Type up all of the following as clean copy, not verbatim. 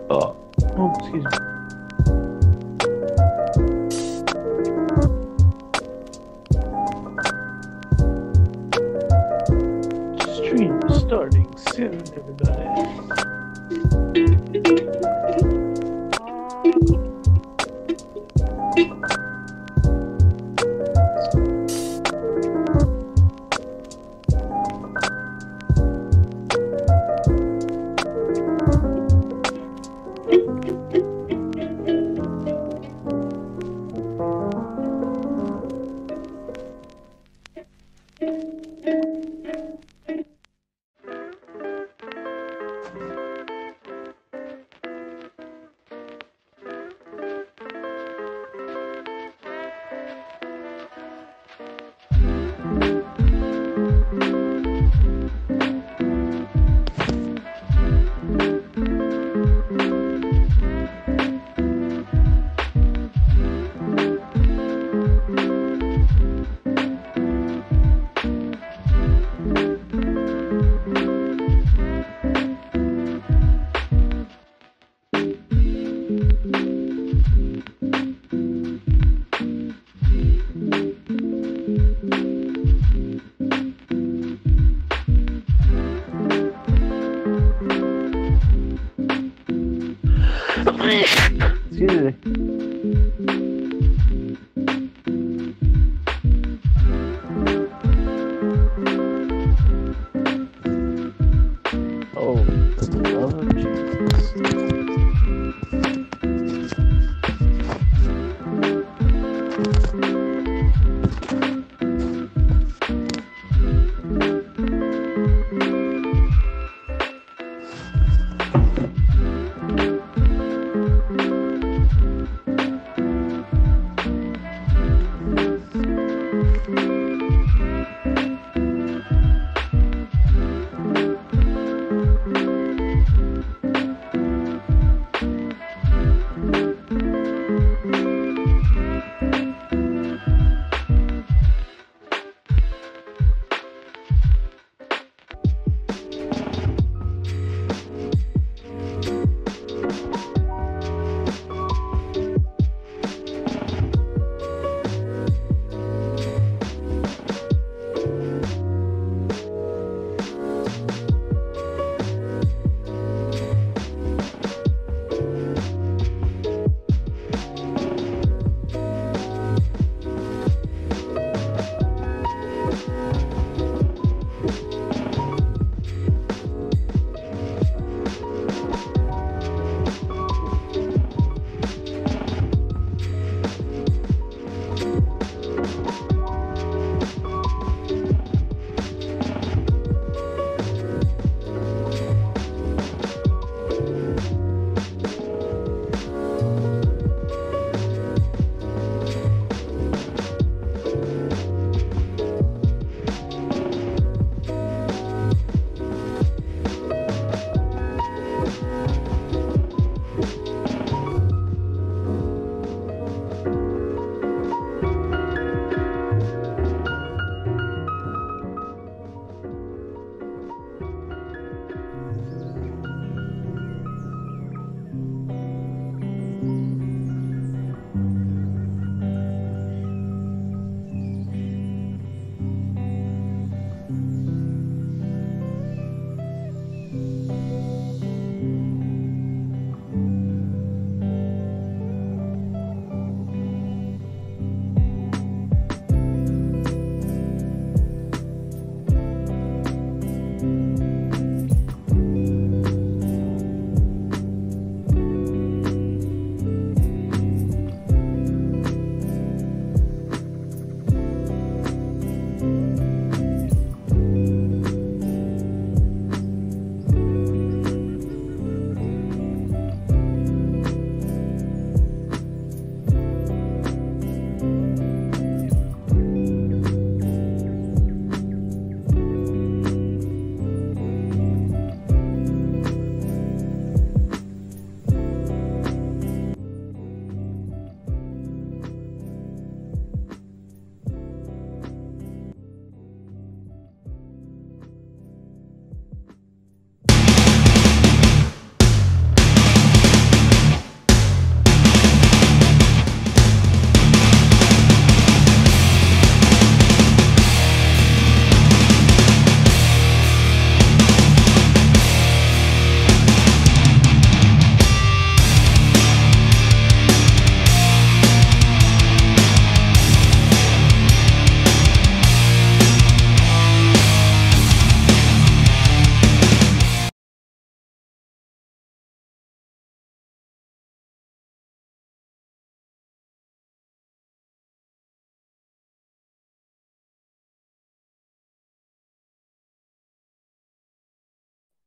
Oh, excuse me. Stream starting soon, everybody. Excuse me. Oh, for the love of Jesus.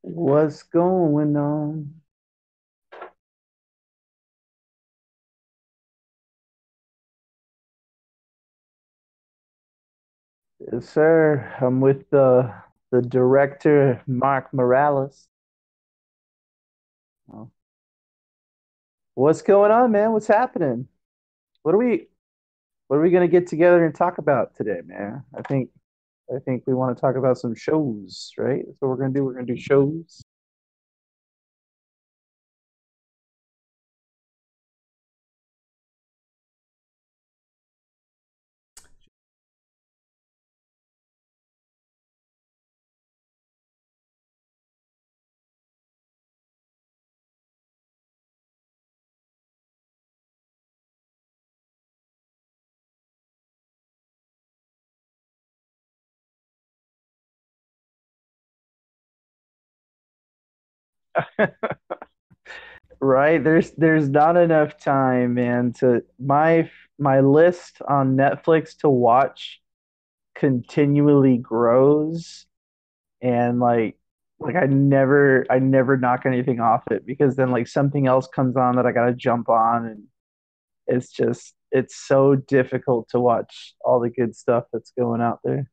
What's going on? Yes, sir. I'm with the director, Mark Morales. Oh. What's going on, man? What's happening? What are we what are we gonna get together and talk about today, man? I think we want to talk about some shows, right? That's what we're gonna do. We're gonna do shows. Right? There's not enough time, man, to my list on Netflix to watch continually grows and like I never knock anything off it because then like something else comes on that I gotta jump on and it's so difficult to watch all the good stuff that's going out there.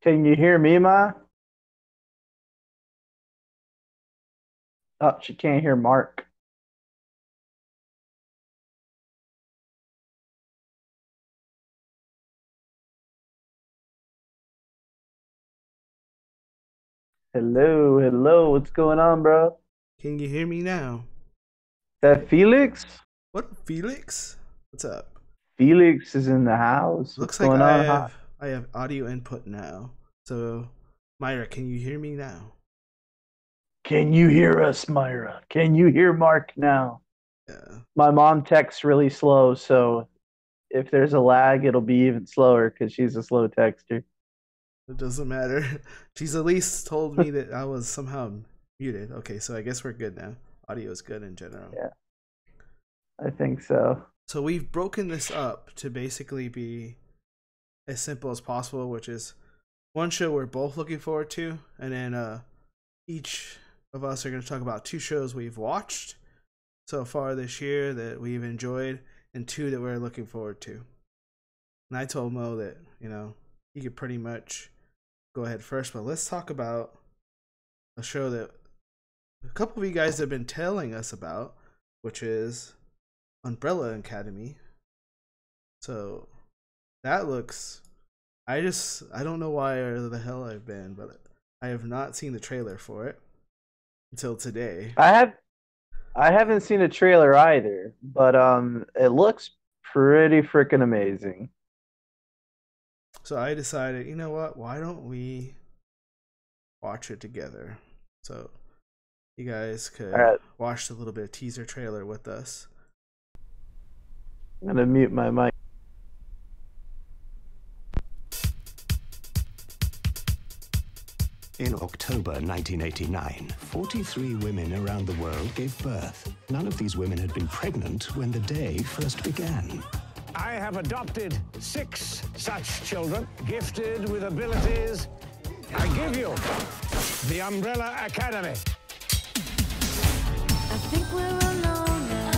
Can you hear me, Ma? Oh, she can't hear Mark. Hello, hello, what's going on, bro? Can you hear me now? That Felix? What, Felix? What's up? Felix is in the house. What's Looks like going I on, hot? have I have audio input now. So, Myra, can you hear me now? Can you hear us, Myra? Can you hear Mark now? Yeah, My mom texts really slow, so if there's a lag, it'll be even slower because she's a slow texter. it doesn't matter. She's at least told me that I was somehow muted. Okay, so I guess we're good now. Audio is good in general. Yeah, I think so. So we've broken this up to basically be as simple as possible, which is one show we're both looking forward to, and then each of us are going to talk about two shows we've watched so far this year that we've enjoyed, and two that we're looking forward to. And I told Mo that, he could pretty much go ahead first, but let's talk about a show that a couple of you guys have been telling us about, which is Umbrella Academy. So that looks. I don't know why or the hell I've been, but I have not seen the trailer for it until today. I have I haven't seen a trailer either, but it looks pretty freaking amazing. So I decided, you know what? Why don't we watch it together? So you guys All could right, watch a little bit of teaser trailer with us. I'm gonna mute my mic. In October 1989, 43 women around the world gave birth. None of these women had been pregnant when the day first began. I have adopted 6 such children, gifted with abilities. I give you the Umbrella Academy. I think we're alone now.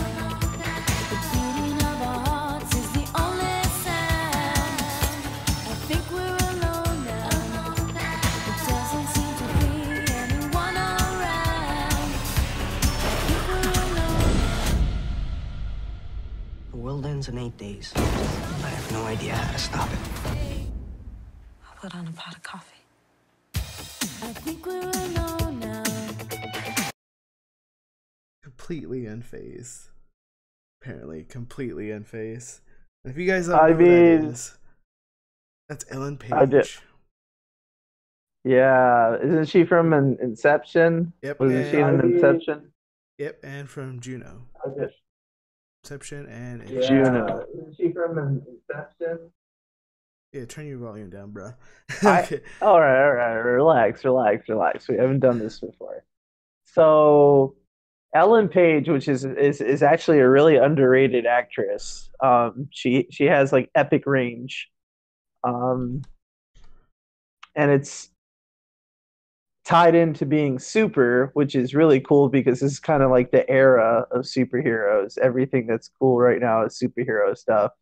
The beating of our hearts is the only sound. I think we're alone now. There doesn't seem to be anyone around. I think we're alone. The world ends in 8 days. I have no idea how to stop it. I'll put on a pot of coffee. I think we're alone now. Completely unfazed. Apparently, completely unfazed. And if you guys don't I know who that mean, is, that's Ellen I did. Page. Yeah, isn't she from Inception? Yep, Wasn't she in and Inception? yep, and from Juno. Okay. Inception and Juno. Isn't she from Inception? Yeah, turn your volume down, bro. I Okay. all right, all right. Relax, relax, relax. We haven't done this before. So Ellen Page, which is actually a really underrated actress. She has like epic range. Um, and it's tied into being super, which is really cool because this is kind of like the era of superheroes. Everything that's cool right now is superhero stuff.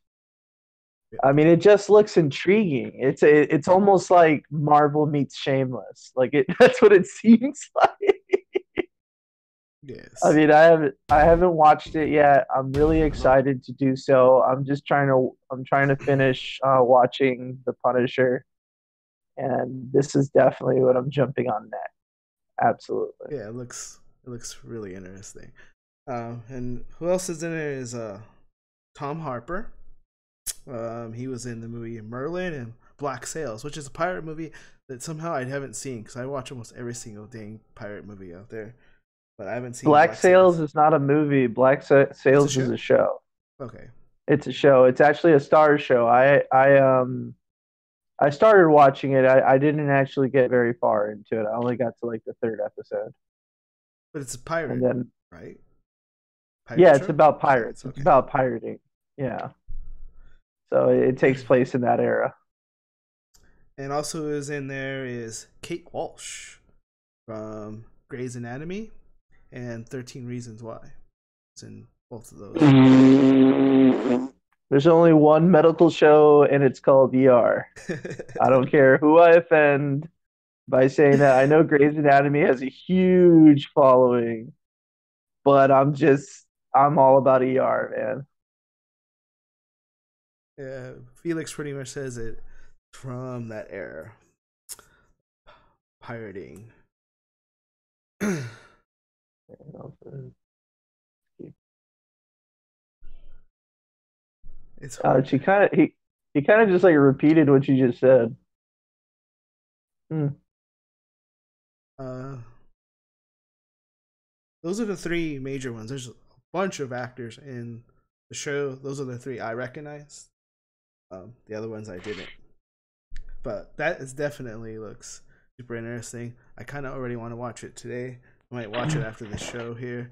I mean, it just looks intriguing. It's almost like Marvel meets Shameless. Like it that's what it seems like. I Yes. mean, I haven't watched it yet. I'm really excited to do so. I'm trying to finish watching The Punisher, and this is definitely what I'm jumping on next. Absolutely. Yeah, it looks really interesting. And who else is in it is Tom Harper. He was in the movie Merlin and Black Sails, which is a pirate movie that somehow I haven't seen because I watch almost every single dang pirate movie out there, but I haven't seen Black Black Sails Sails. is not a movie. It's a Sails is show. a show. Okay. It's a show. It's actually a star show. I started watching it. I didn't actually get very far into it. I only got to like the third episode. But it's a And pirate, then right? yeah, Pirate it's show? about Pirates, pirates. It's okay. about pirating. Yeah. So it takes place in that era. And also is in there is Kate Walsh from Grey's Anatomy and 13 Reasons Why. It's in both of those. There's only one medical show and it's called ER. I don't care who I offend by saying that. I know Grey's Anatomy has a huge following, but I'm all about ER, man. Yeah, Felix pretty much says it from that era. Pirating. It's hard. She kind of he kind of just like repeated what you just said. Hmm. Uh, those are the three major ones. There's a bunch of actors in the show. Those are the three I recognize. The other ones I didn't. But that is definitely looks super interesting. I kind of already want to watch it today. I might watch it after the show here.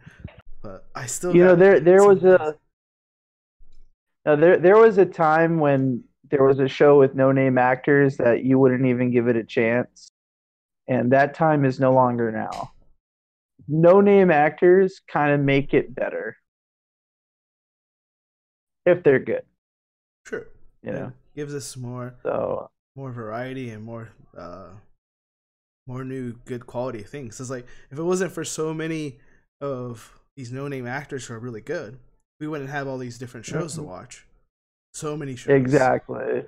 But I still You know, got there some was a there was a time when there was a show with no name actors that you wouldn't even give it a chance, and that time is no longer now. No name actors kind of make it better if they're good, true. you It know. gives us So more variety and more new good quality things. It's like if it wasn't for so many of these no name actors who are really good, we wouldn't have all these different shows to watch. So many shows. exactly.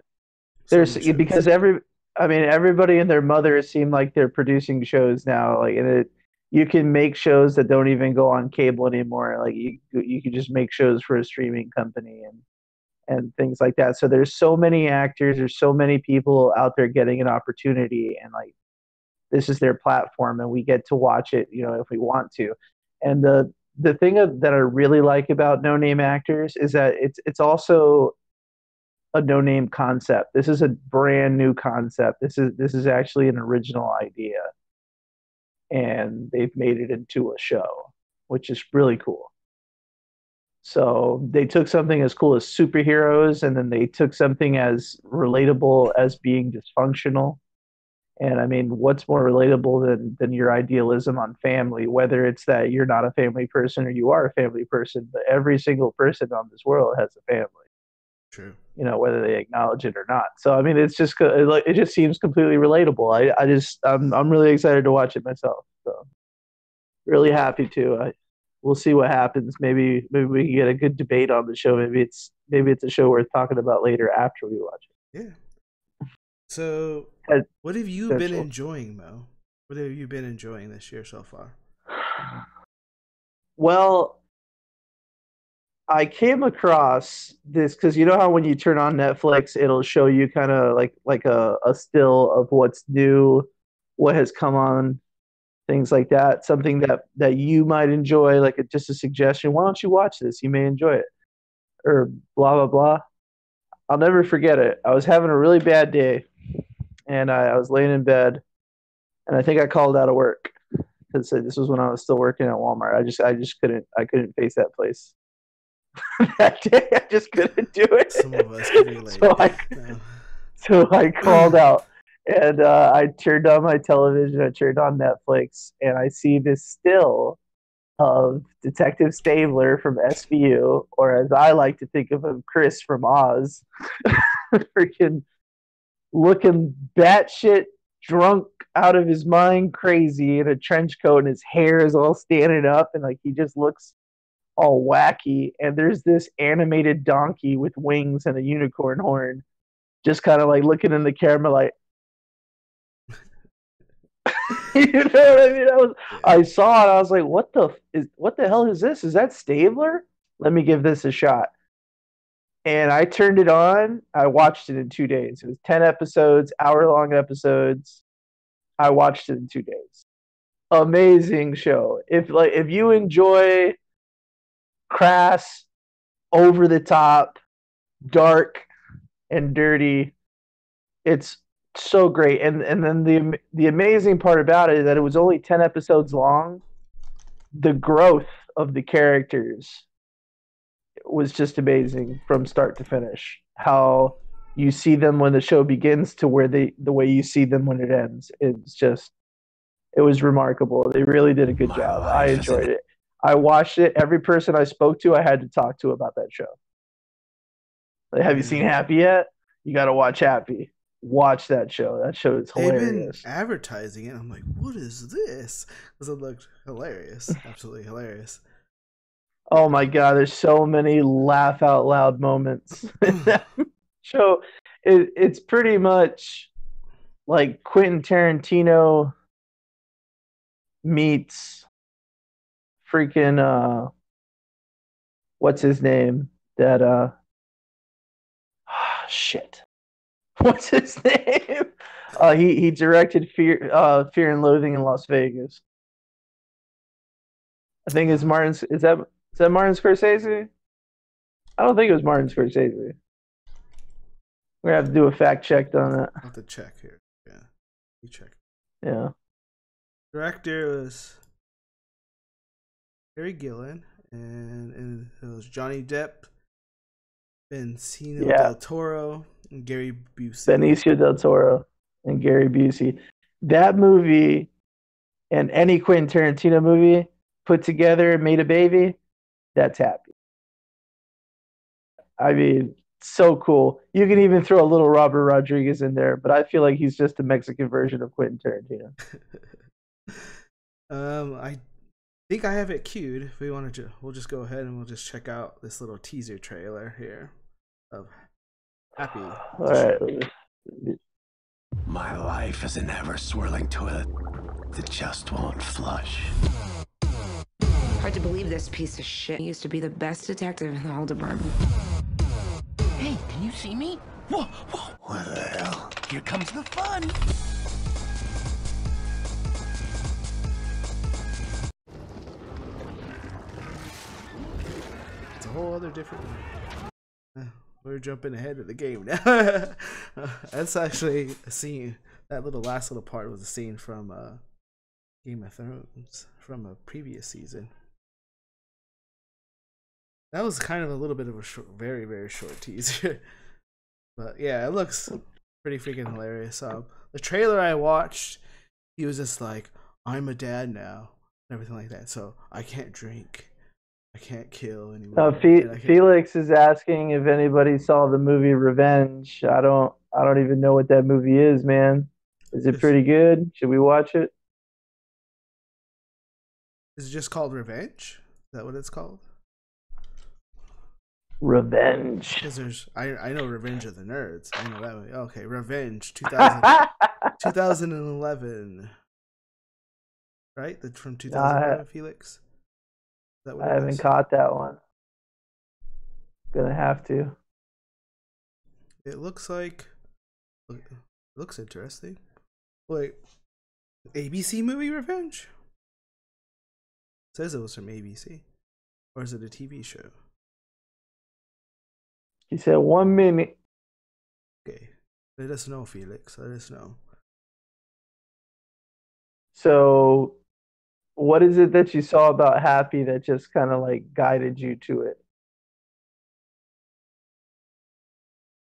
So There's many shows. because I mean everybody and their mother seem like they're producing shows now, like, and you can make shows that don't even go on cable anymore. Like you can just make shows for a streaming company and things like that. So there's so many actors, there's so many people out there getting an opportunity, and like this is their platform, and we get to watch it, if we want to. And the thing that I really like about no name actors is that it's also a no name concept. This is a brand new concept. This is actually an original idea, and they've made it into a show, which is really cool. So they took something as cool as superheroes, and then they took something as relatable as being dysfunctional. And I mean, what's more relatable than your idealism on family? Whether it's that you're not a family person or you are a family person, but every single person on this world has a family. True. Whether they acknowledge it or not. So I mean, it just seems completely relatable. I'm really excited to watch it myself. So really happy to. We'll see what happens. Maybe we can get a good debate on the show. Maybe it's a show worth talking about later after we watch Yeah. So, it. what have you been Essential. enjoying, Mo? What have you been enjoying this year so far? Well, I came across this because you know how when you turn on Netflix, it'll show you kind of like a still of what's new, what has come on, things like that. Something that you might enjoy, like just a suggestion. Why don't you watch this? You may enjoy it. or blah blah blah. I'll never forget it. I was having a really bad day, and I was laying in bed, and I think I called out of work because this was when I was still working at Walmart. I just couldn't face that place that day. I just couldn't do it. Some of us can relate. No. So I called out, and I turned on my television. I turned on Netflix, and I see this still of Detective Stabler from SVU, or as I like to think of him, Chris from Oz, freaking looking batshit drunk out of his mind, crazy in a trench coat, and his hair is all standing up, and like he just looks all wacky. And there's this animated donkey with wings and a unicorn horn, just kind of like looking in the camera, like, you know what I mean? I saw it. I was like, what the hell is this? Is that Stabler? Let me give this a shot. And I turned it on. I watched it in 2 days. It was 10 episodes, hour-long episodes. I watched it in 2 days. Amazing show. If you enjoy crass, over the top, dark, and dirty, it's so great. And then the amazing part about it is that it was only 10 episodes long. The growth of the characters was just amazing from start to finish. How you see them when the show begins to where the way you see them when it ends. It was remarkable. They really did a good job. I enjoyed it. I watched it. Every person I spoke to, I had to talk to about that show. Like, have you seen Happy yet? You got to watch Happy. Watch that show. That show is hilarious. They've been advertising it. I'm like, what is this? Because it looked hilarious. Absolutely hilarious. Oh my god, there's so many laugh out loud moments in that show. It's pretty much like Quentin Tarantino meets freaking what's his name? That shit. What's his name? He directed Fear and Loathing in Las Vegas. I think it's Martin. Is that Martin Scorsese? I don't think it was Martin Scorsese. We're gonna have to do a fact check on that. I'll have to check here. Yeah, you check. Yeah. Director was Terry Gilliam, and it was Johnny Depp, Benicio del Toro, and Gary Busey. Benicio del Toro and Gary Busey. That movie and any Quentin Tarantino movie put together and made a baby, that's Happy. I mean, so cool. You can even throw a little Robert Rodriguez in there, but I feel like he's just a Mexican version of Quentin Tarantino. I think I have it queued. If we wanted to, we'll just go ahead and we'll just check out this little teaser trailer here of Happy. All right. My life is an ever-swirling toilet that just won't flush. Hard to believe this piece of shit used to be the best detective in the whole department. Hey, can you see me? Whoa, whoa. What the hell? Here comes the fun. It's a whole other different. We're jumping ahead of the game now. That's actually a scene. That last little part was a scene from Game of Thrones from a previous season. That was kind of a little bit of a short, very, very short teaser. But yeah, it looks pretty freaking hilarious. The trailer I watched, he was just like, I'm a dad now, and everything like that. So I can't drink. I can't kill anyone. Felix is asking if anybody saw the movie Revenge. I don't even know what that movie is, man. Is it pretty good? Should we watch it? Is it just called Revenge? Is that what it's called? Revenge. Because I know Revenge of the Nerds. I know that one. Okay, Revenge 2011. Right? From 2011, Felix? Is that what I haven't caught that one. Gonna have to. It looks like. It looks interesting. Wait, ABC movie Revenge? It says it was from ABC. Or is it a TV show? He said 1 minute. Okay. Let us know, Felix. Let us know. So, what is it that you saw about Happy that just kind of like guided you to it?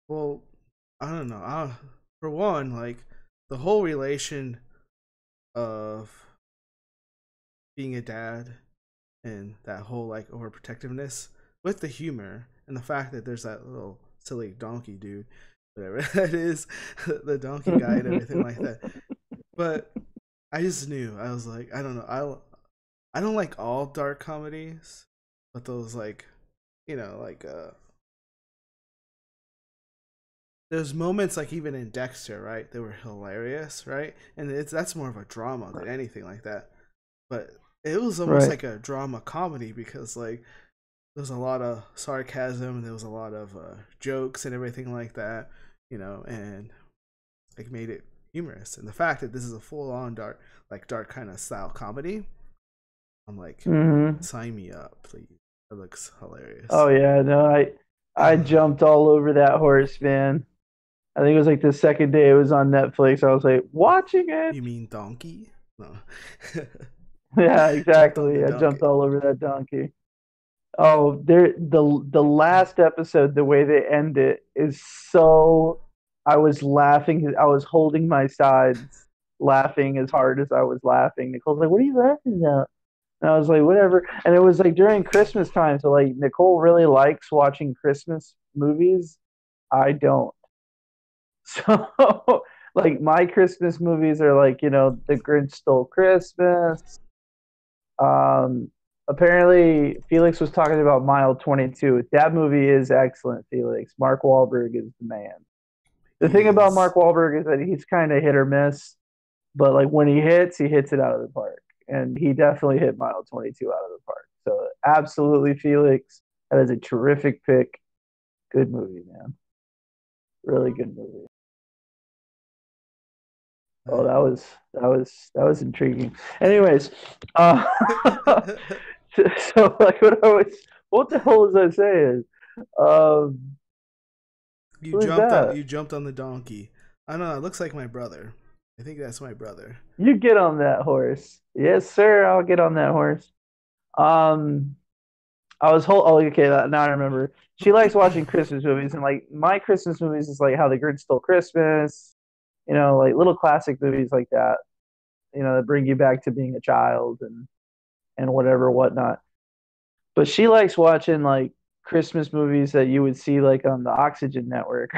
Well, I don't know. For one, like the whole relation of being a dad and that whole like overprotectiveness with the humor and the fact that there's that little silly donkey dude, whatever that is, the donkey guy and everything like that. But I just knew. I was like, I don't know. I don't like all dark comedies, but those like, like there's moments like even in Dexter, right? They were hilarious, right? And that's more of a drama than anything like that. But it was almost Right. like a drama comedy because like there's a lot of sarcasm and there was a lot of jokes and everything like that, and like made it humorous. And the fact that this is a full on dark kind of style comedy, I'm like, Mm-hmm. sign me up, please. It looks hilarious. Oh yeah, no, I jumped all over that horse, man. I think it was like the second day it was on Netflix. I was like watching it. You mean donkey? No. Yeah, Jumped on exactly. the I donkey. jumped all over that donkey. Oh, the last episode, the way they end it is so. I was laughing. I was holding my sides, laughing as hard as I was laughing. Nicole's like, "What are you laughing at?" And I was like, "Whatever." And it was like during Christmas time, so like Nicole really likes watching Christmas movies. I don't. So like my Christmas movies are like The Grinch Stole Christmas. Um, Apparently Felix was talking about Mile 22. That movie is excellent, Felix. Mark Wahlberg is the man. The thing about Yes. Mark Wahlberg is that he's kind of hit or miss, but like when he hits it out of the park. And he definitely hit Mile 22 out of the park. So absolutely, Felix. That is a terrific pick. Good movie, man. Really good movie. Oh, that was intriguing. Anyways, uh, so like what the hell was I saying? Um, You who is jumped that? you jumped on the donkey. I don't know, it looks like my brother. I think that's my brother. You get on that horse. Yes, sir. I'll get on that horse. Um, I was oh, okay. Now I remember. She likes watching Christmas movies, and like my Christmas movies is like How the Grinch Stole Christmas. Like little classic movies like that. That bring you back to being a child and whatever whatnot. But she likes watching like Christmas movies that you would see like on the Oxygen Network,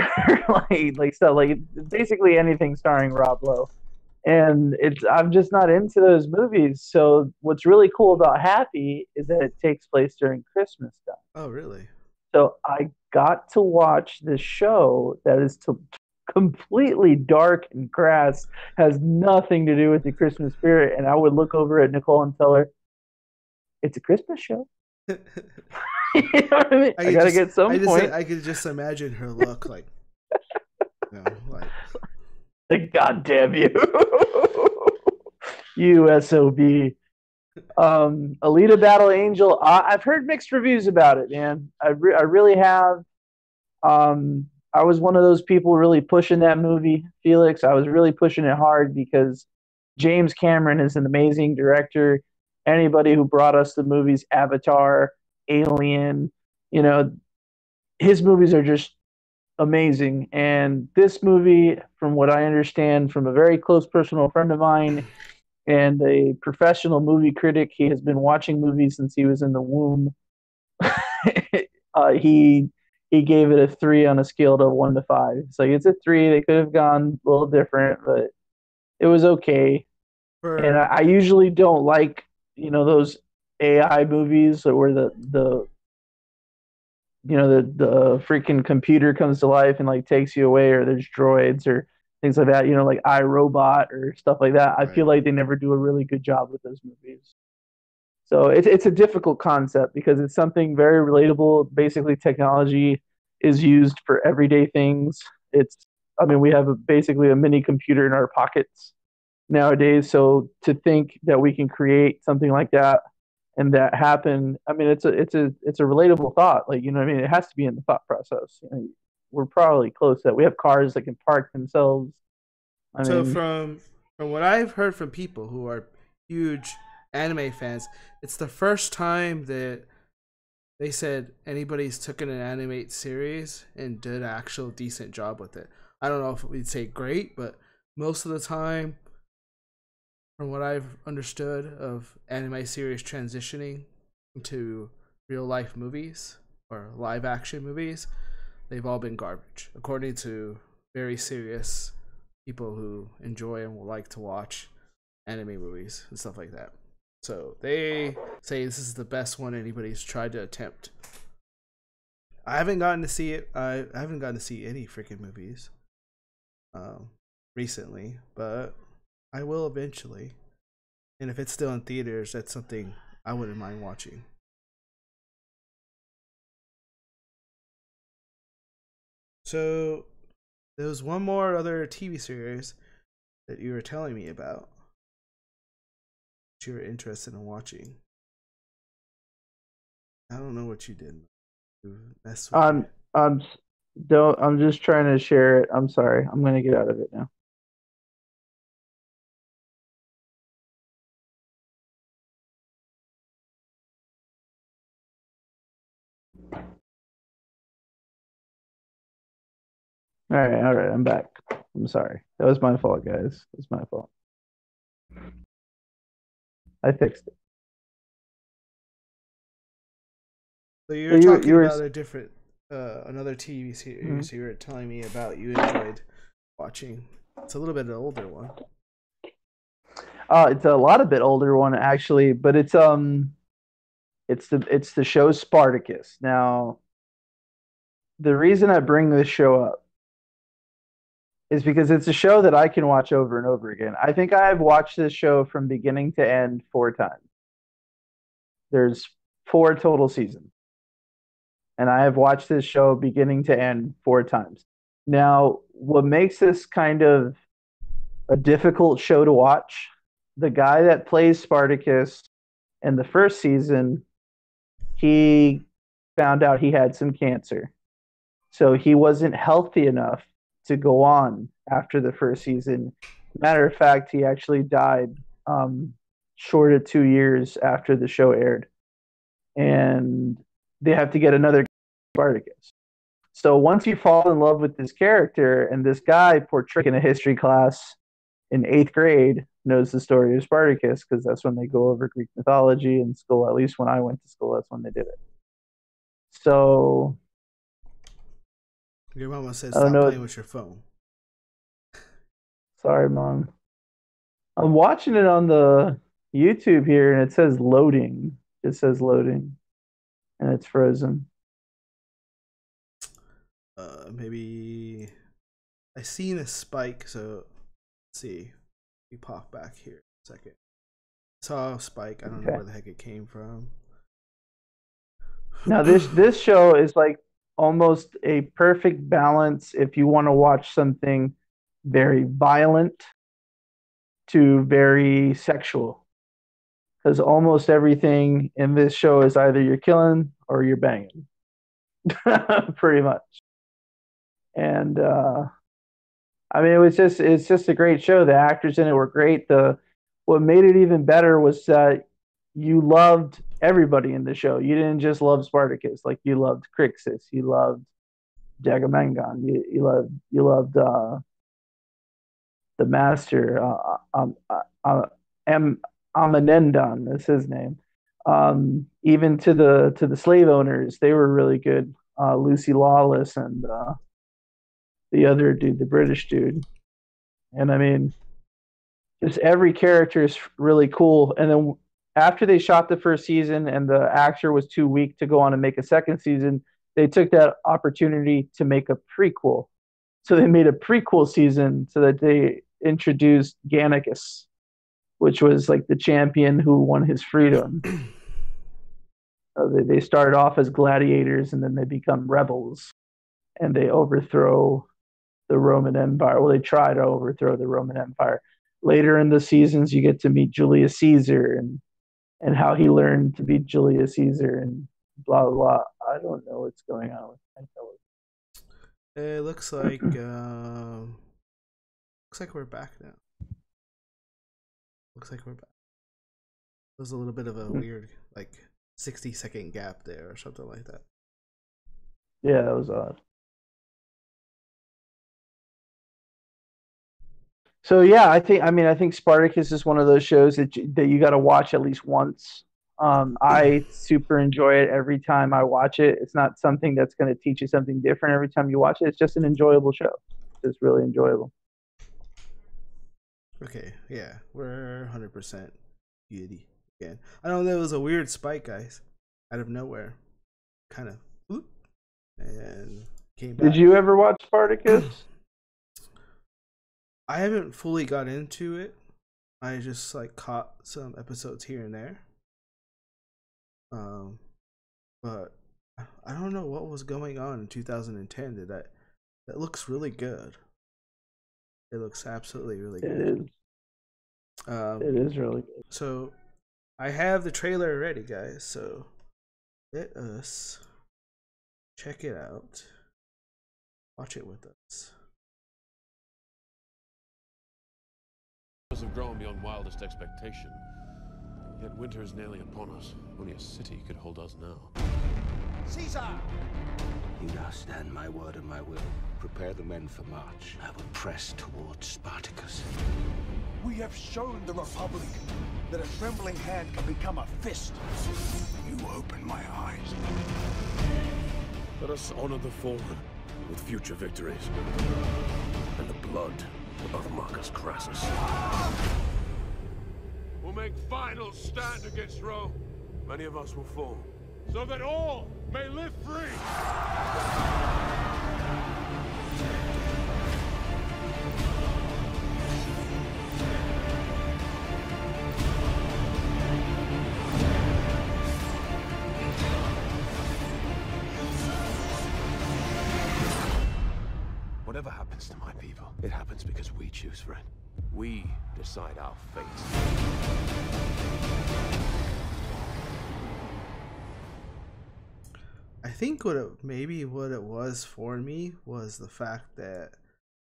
like stuff like basically anything starring Rob Lowe. And I'm just not into those movies. So what's really cool about Happy is that it takes place during Christmas time. Oh, really? So I got to watch this show that is completely dark and crass, has nothing to do with the Christmas spirit. And I would look over at Nicole and tell her, it's a Christmas show. You know what I mean? I gotta get some point. I could just imagine her look like, like, God damn you. You SOB. Alita Battle Angel. I've heard mixed reviews about it, man. I really have. I was one of those people really pushing that movie, Felix. I was really pushing it hard because James Cameron is an amazing director. Anybody who brought us the movies Avatar, Alien, his movies are just amazing. And this movie, from what I understand from a very close personal friend of mine and a professional movie critic, he has been watching movies since he was in the womb. He gave it a 3 on a scale of 1 to 5. It's like it's a 3. They could have gone a little different, but it was okay. And I usually don't like those AI movies where the freaking computer comes to life and like takes you away, or there's droids or things like that, like iRobot or stuff like that. I feel like they never do a really good job with those movies. So it's a difficult concept because it's something very relatable. Basically, technology is used for everyday things. We have basically a mini computer in our pockets nowadays. So to think that we can create something like that and that happened. I mean, it's a relatable thought. Like, you know what I mean? It has to be in the thought process. You know, we're probably close to that. We have cars that can park themselves. I So mean, from what I've heard from people who are huge anime fans, it's the first time that they said anybody's took an animate series and did an actual decent job with it. I don't know if we'd say great, but most of the time, from what I've understood of anime series transitioning into real life movies or live action movies, they've all been garbage, according to very serious people who enjoy and will like to watch anime movies and stuff like that. So they say this is the best one anybody's tried to attempt. I haven't gotten to see it. I haven't gotten to see any freaking movies recently, but I will eventually. And if it's still in theaters, that's something I wouldn't mind watching. So there was one more other TV series that you were telling me about that you were interested in watching. I don't know what you did. You messed with me. I'm don't. I'm just trying to share it. I'm sorry. I'm gonna get out of it now. All right. I'm back. I'm sorry. That was my fault, guys. It was my fault. I fixed it. So you So were you talking you were about a different, another TV series you were telling me about you enjoyed watching. It's a little bit an older one. it's a lot a bit older one actually, but it's the show Spartacus. Now, the reason I bring this show up is because it's a show that I can watch over and over again. I think I have watched this show from beginning to end 4 times. There's 4 total seasons, and I have watched this show beginning to end 4 times. Now, what makes this kind of a difficult show to watch, the guy that plays Spartacus in the first season, he found out he had some cancer. So he wasn't healthy enough to go on after the first season. Matter of fact, he actually died short of 2 years after the show aired. And they have to get another Spartacus. So once you fall in love with this character, and this guy portrayed in a history class in 8th grade knows the story of Spartacus, because that's when they go over Greek mythology in school. At least when I went to school, that's when they did it. So Your mama said I don't stop know. playing with your phone. Sorry, Mom. I'm watching it on the YouTube here, and it says loading. It says loading, and it's frozen. Maybe I seen a spike, so let's see. We pop back here a second. Saw a spike. I don't know Okay. where the heck it came from. Now this show is like almost a perfect balance if you want to watch something very violent to very sexual, because almost everything in this show is either you're killing or you're banging, pretty much. And I mean, it's just a great show. The actors in it were great. The What made it even better was that you loved everybody in the show. You didn't just love Spartacus, like you loved Crixus, you loved Agamemnon, you loved the master, Amenendon is his name. Even to the slave owners, they were really good. Lucy Lawless and the other dude, the British dude. And I mean, just every character is really cool. And then after they shot the first season and the actor was too weak to go on and make a second season, they took that opportunity to make a prequel. So they made a prequel season so that they introduced Gannicus, which was like the champion who won his freedom. They started off as gladiators, and then they become rebels, and they overthrow the Roman Empire. Well, they try to overthrow the Roman Empire. Later in the seasons, you get to meet Julius Caesar, and and how he learned to be Julius Caesar and blah blah blah. I don't know what's going on with my television. It looks like we're back now. Looks like we're back. There's a little bit of a weird, like 60-second gap there or something like that. Yeah, that was odd. So yeah, I think Spartacus is one of those shows that you got to watch at least once. I super enjoy it every time I watch it. It's not something that's going to teach you something different every time you watch it. It's just an enjoyable show. It's really enjoyable. Okay, yeah, we're 100% beauty again. I know there was a weird spike, guys, out of nowhere, kind of, and came back. Did you ever watch Spartacus? I haven't fully got into it. I just like caught some episodes here and there. But I don't know what was going on in 2010. That looks really good. It looks absolutely really good. It is. It is really good. So I have the trailer ready, guys. So let us check it out. Watch it with us. Have grown beyond wildest expectation. Yet winter is nearly upon us. Only a city could hold us now. Caesar! You now stand my word and my will. Prepare the men for march. I will press towards Spartacus. We have shown the Republic that a trembling hand can become a fist. You open my eyes. Let us honor the fallen with future victories. And the blood of Marcus Crassus. We'll make final stand against Rome. Many of us will fall, so that all may live free. Whatever happens to my people, it happens because we choose for it. We decide our fate. I think what it was for me was the fact that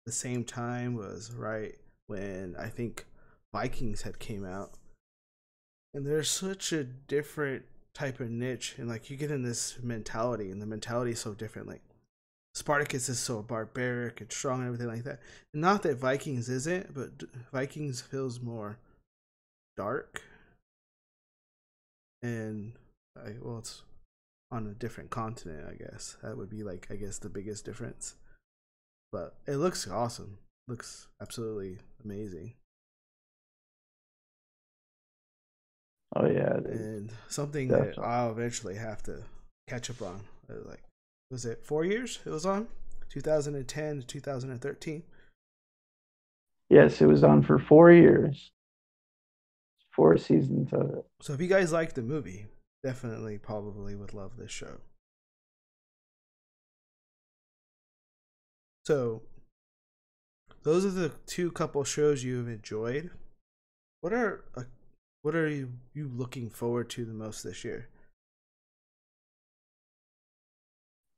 the same time was right when I think Vikings had came out, and there's such a different type of niche, and like you get in this mentality, and the mentality is so different. Like Spartacus is so barbaric and strong and everything like that. Not that Vikings isn't, but Vikings feels more dark. And, well, it's on a different continent, I guess. That would be, like, I guess the biggest difference. But it looks awesome. Looks absolutely amazing. Oh, yeah. And something that I'll eventually have to catch up on. Like, was it 4 years it was on? 2010 to 2013? Yes, it was on for 4 years. 4 seasons of it. So if you guys like the movie, definitely probably would love this show. So those are the two couple shows you've enjoyed. What are you looking forward to the most this year?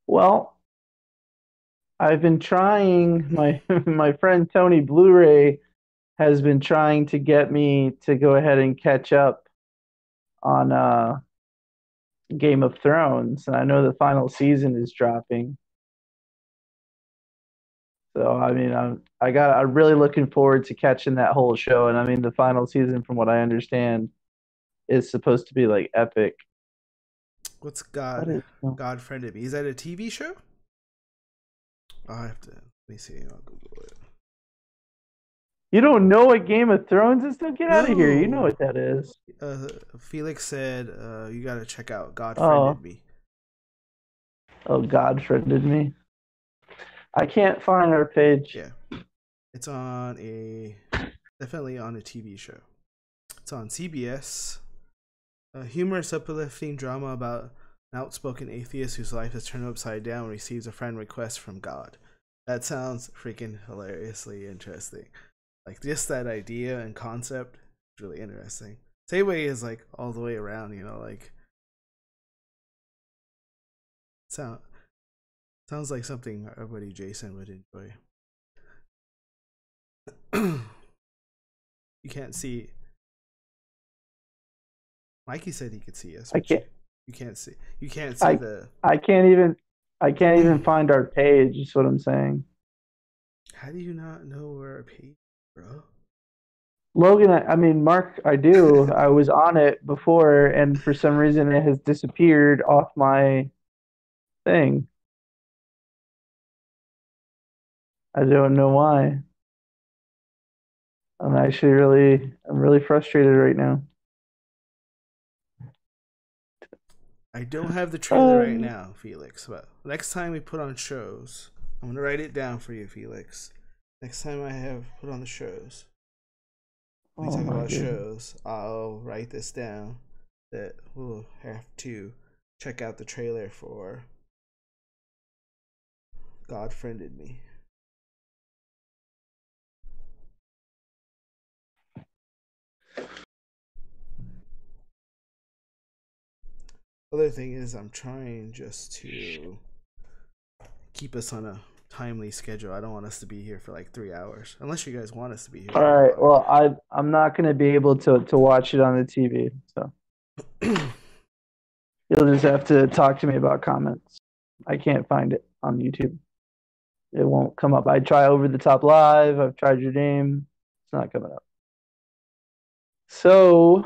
Well, I've been trying. My friend Tony Blu-ray has been trying to get me to go ahead and catch up on Game of Thrones, and I know the final season is dropping. So I mean, I'm really looking forward to catching that whole show, and I mean the final season, from what I understand, is supposed to be like epic. What's God Friended Me? Is that a TV show? I'll have to, let me see. I'll Google it. You don't know what Game of Thrones is? Don't get out of here. You know what that is. Felix said you got to check out God Friended Me. Oh, God Friended Me. I can't find our page. Yeah. It's definitely on a TV show. It's on CBS. A humorous, uplifting drama about an outspoken atheist whose life is turned upside down and receives a friend request from God. That sounds freaking hilariously interesting. Like, just that idea and concept is really interesting. Same-way is like all the way around, you know, like sounds like something our buddy Jason would enjoy. You can't see. Mikey said he could see us. I can't. You can't see. You can't see the. I can't even find our page. Is what I'm saying. How do you not know where our page, bro? Logan, I mean, Mark, I do. I was on it before, and for some reason it has disappeared off my thing. I don't know why. I'm really frustrated right now. I don't have the trailer right now, Felix, but next time we put on shows, I'm gonna write it down for you, Felix. Next time I have put on the shows, we talk about shows, I'll write this down that we'll have to check out the trailer for God Friended Me. Other thing is, I'm trying just to keep us on a timely schedule. I don't want us to be here for like 3 hours, unless you guys want us to be here. All right. Well, I'm not going to be able to watch it on the TV, so you'll just have to talk to me about comments. I can't find it on YouTube. It won't come up. I try Over the Top Live. I've tried your name. It's not coming up. So.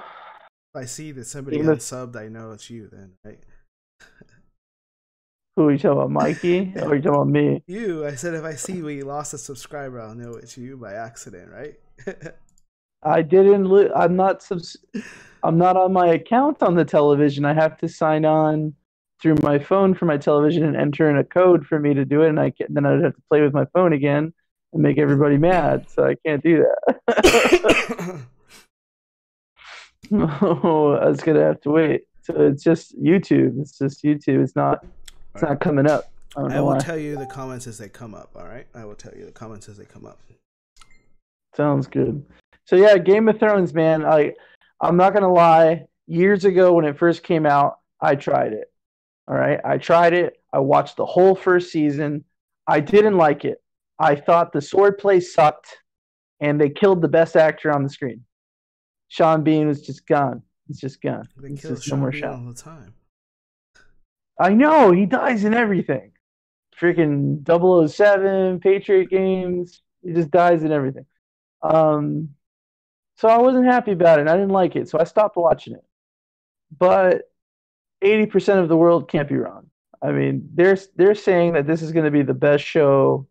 If I see that somebody unsubbed, I know it's you then, right? Who are you talking about, Mikey? Or are you talking about me? You. I said if I see we lost a subscriber, I'll know it's you by accident, right? I didn't. I'm not on my account on the television. I have to sign on through my phone for my television and enter in a code for me to do it, and then I'd have to play with my phone again and make everybody mad. So I can't do that. Oh, I was gonna have to wait. So it's just YouTube. It's not coming up. I will tell you the comments as they come up. All right. I will tell you the comments as they come up. Sounds good. So yeah, Game of Thrones, man. I'm not gonna lie. Years ago when it first came out, I tried it. All right, I tried it. I watched the whole first season. I didn't like it. I thought the swordplay sucked, and they killed the best actor on the screen. Sean Bean was just gone. It's just gone. They kill Sean Bean all the time. I know. He dies in everything. Freaking 007, Patriot Games. He just dies in everything. So I wasn't happy about it. And I didn't like it. So I stopped watching it. But 80% of the world can't be wrong. I mean, they're saying that this is going to be the best show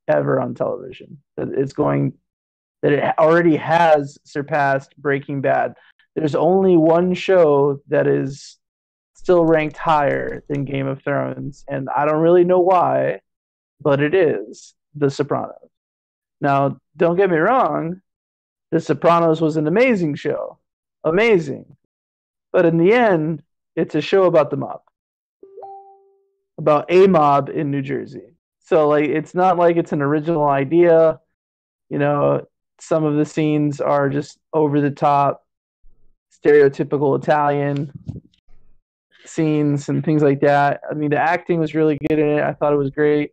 ever on television. That it already has surpassed Breaking Bad. There's only one show that is still ranked higher than Game of Thrones, and I don't really know why, but it is The Sopranos. Now, don't get me wrong, The Sopranos was an amazing show. Amazing. But in the end, it's a show about the mob. About a mob in New Jersey. So, it's not like it's an original idea. You know, some of the scenes are just over the top, stereotypical Italian scenes and things like that. I mean, the acting was really good in it. I thought it was great.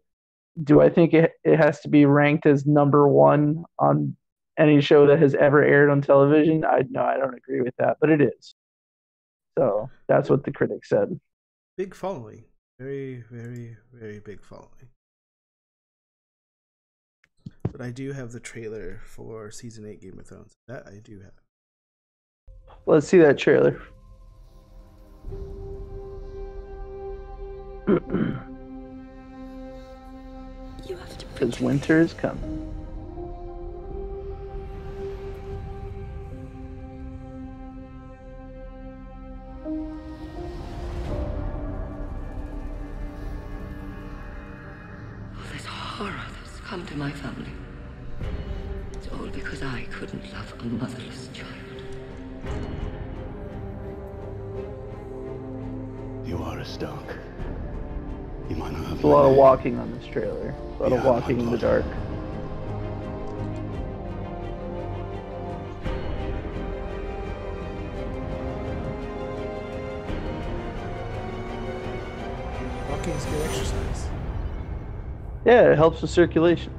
Do I think it has to be ranked as number one on any show that has ever aired on television? No, I don't agree with that, but it is. So that's what the critics said. Big following. Very, very, very big following. But I do have the trailer for Season 8 Game of Thrones. That I do have. Let's see that trailer. Because winter is coming. This horror that's come to my family. It's all because I couldn't love a motherless child. You are a Stark. You might not have a lot of walking on this trailer. A lot of walking in the dark. walking is good exercise. Yeah, it helps with circulation.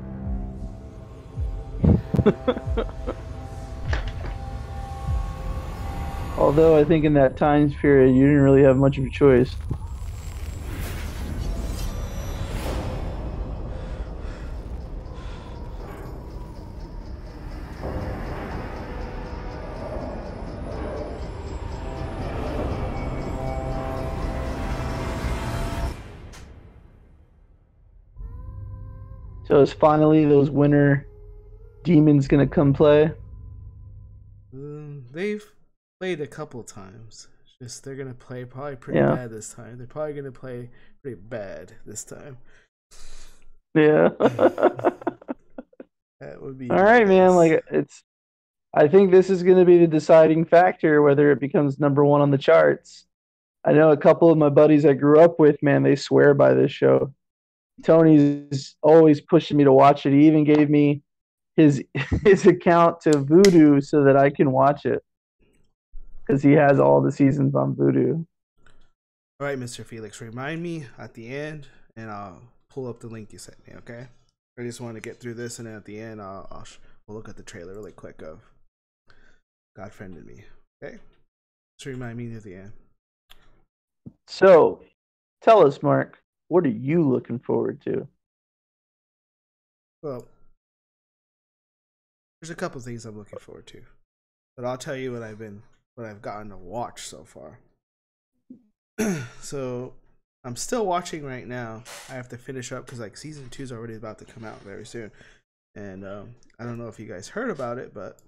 Although I think in that time period you didn't really have much of a choice. So is finally those winter demons gonna come play? They've played a couple times. Just they're gonna play probably pretty Yeah. bad this time. They're probably gonna play pretty bad this time. Yeah. That would be All right, man. Like it's. I think this is going to be the deciding factor whether it becomes #1 on the charts. I know a couple of my buddies I grew up with, man. They swear by this show. Tony's always pushing me to watch it. He even gave me his account to Vudu so that I can watch it because he has all the seasons on Vudu. All right, Mr. Felix, remind me at the end, and I'll pull up the link you sent me. Okay. I just want to get through this, and then at the end, we'll look at the trailer really quick of God Friended Me. Okay. So remind me at the end. So, tell us, Mark, what are you looking forward to? Well, there's a couple things I'm looking forward to, but I'll tell you what I've gotten to watch so far. So I'm still watching right now. I have to finish up because like season 2 is already about to come out very soon, and I don't know if you guys heard about it, but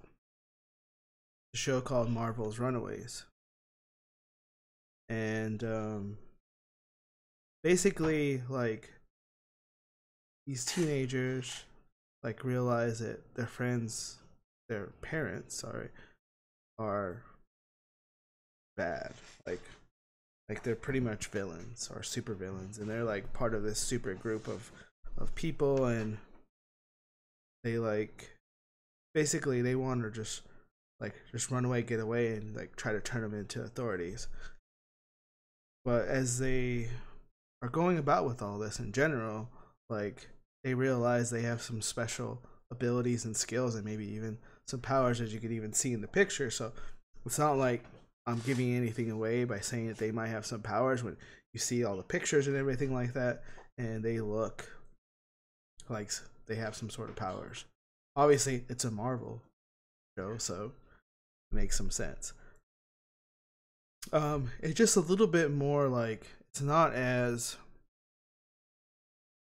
a show called Marvel's Runaways, and basically like these teenagers like realize that their parents, are bad, like they're pretty much villains or super villains, and they're like part of this super group of people, and they like basically they want to just run away, get away, and like try to turn them into authorities. But as they are going about with all this in general, like they realize they have some special abilities and skills, and maybe even some powers, as you could even see in the picture. So it's not like I'm giving anything away by saying that they might have some powers when you see all the pictures and everything like that, and they look like they have some sort of powers. Obviously, it's a Marvel show, so it makes some sense. It's just a little bit more like it's not as,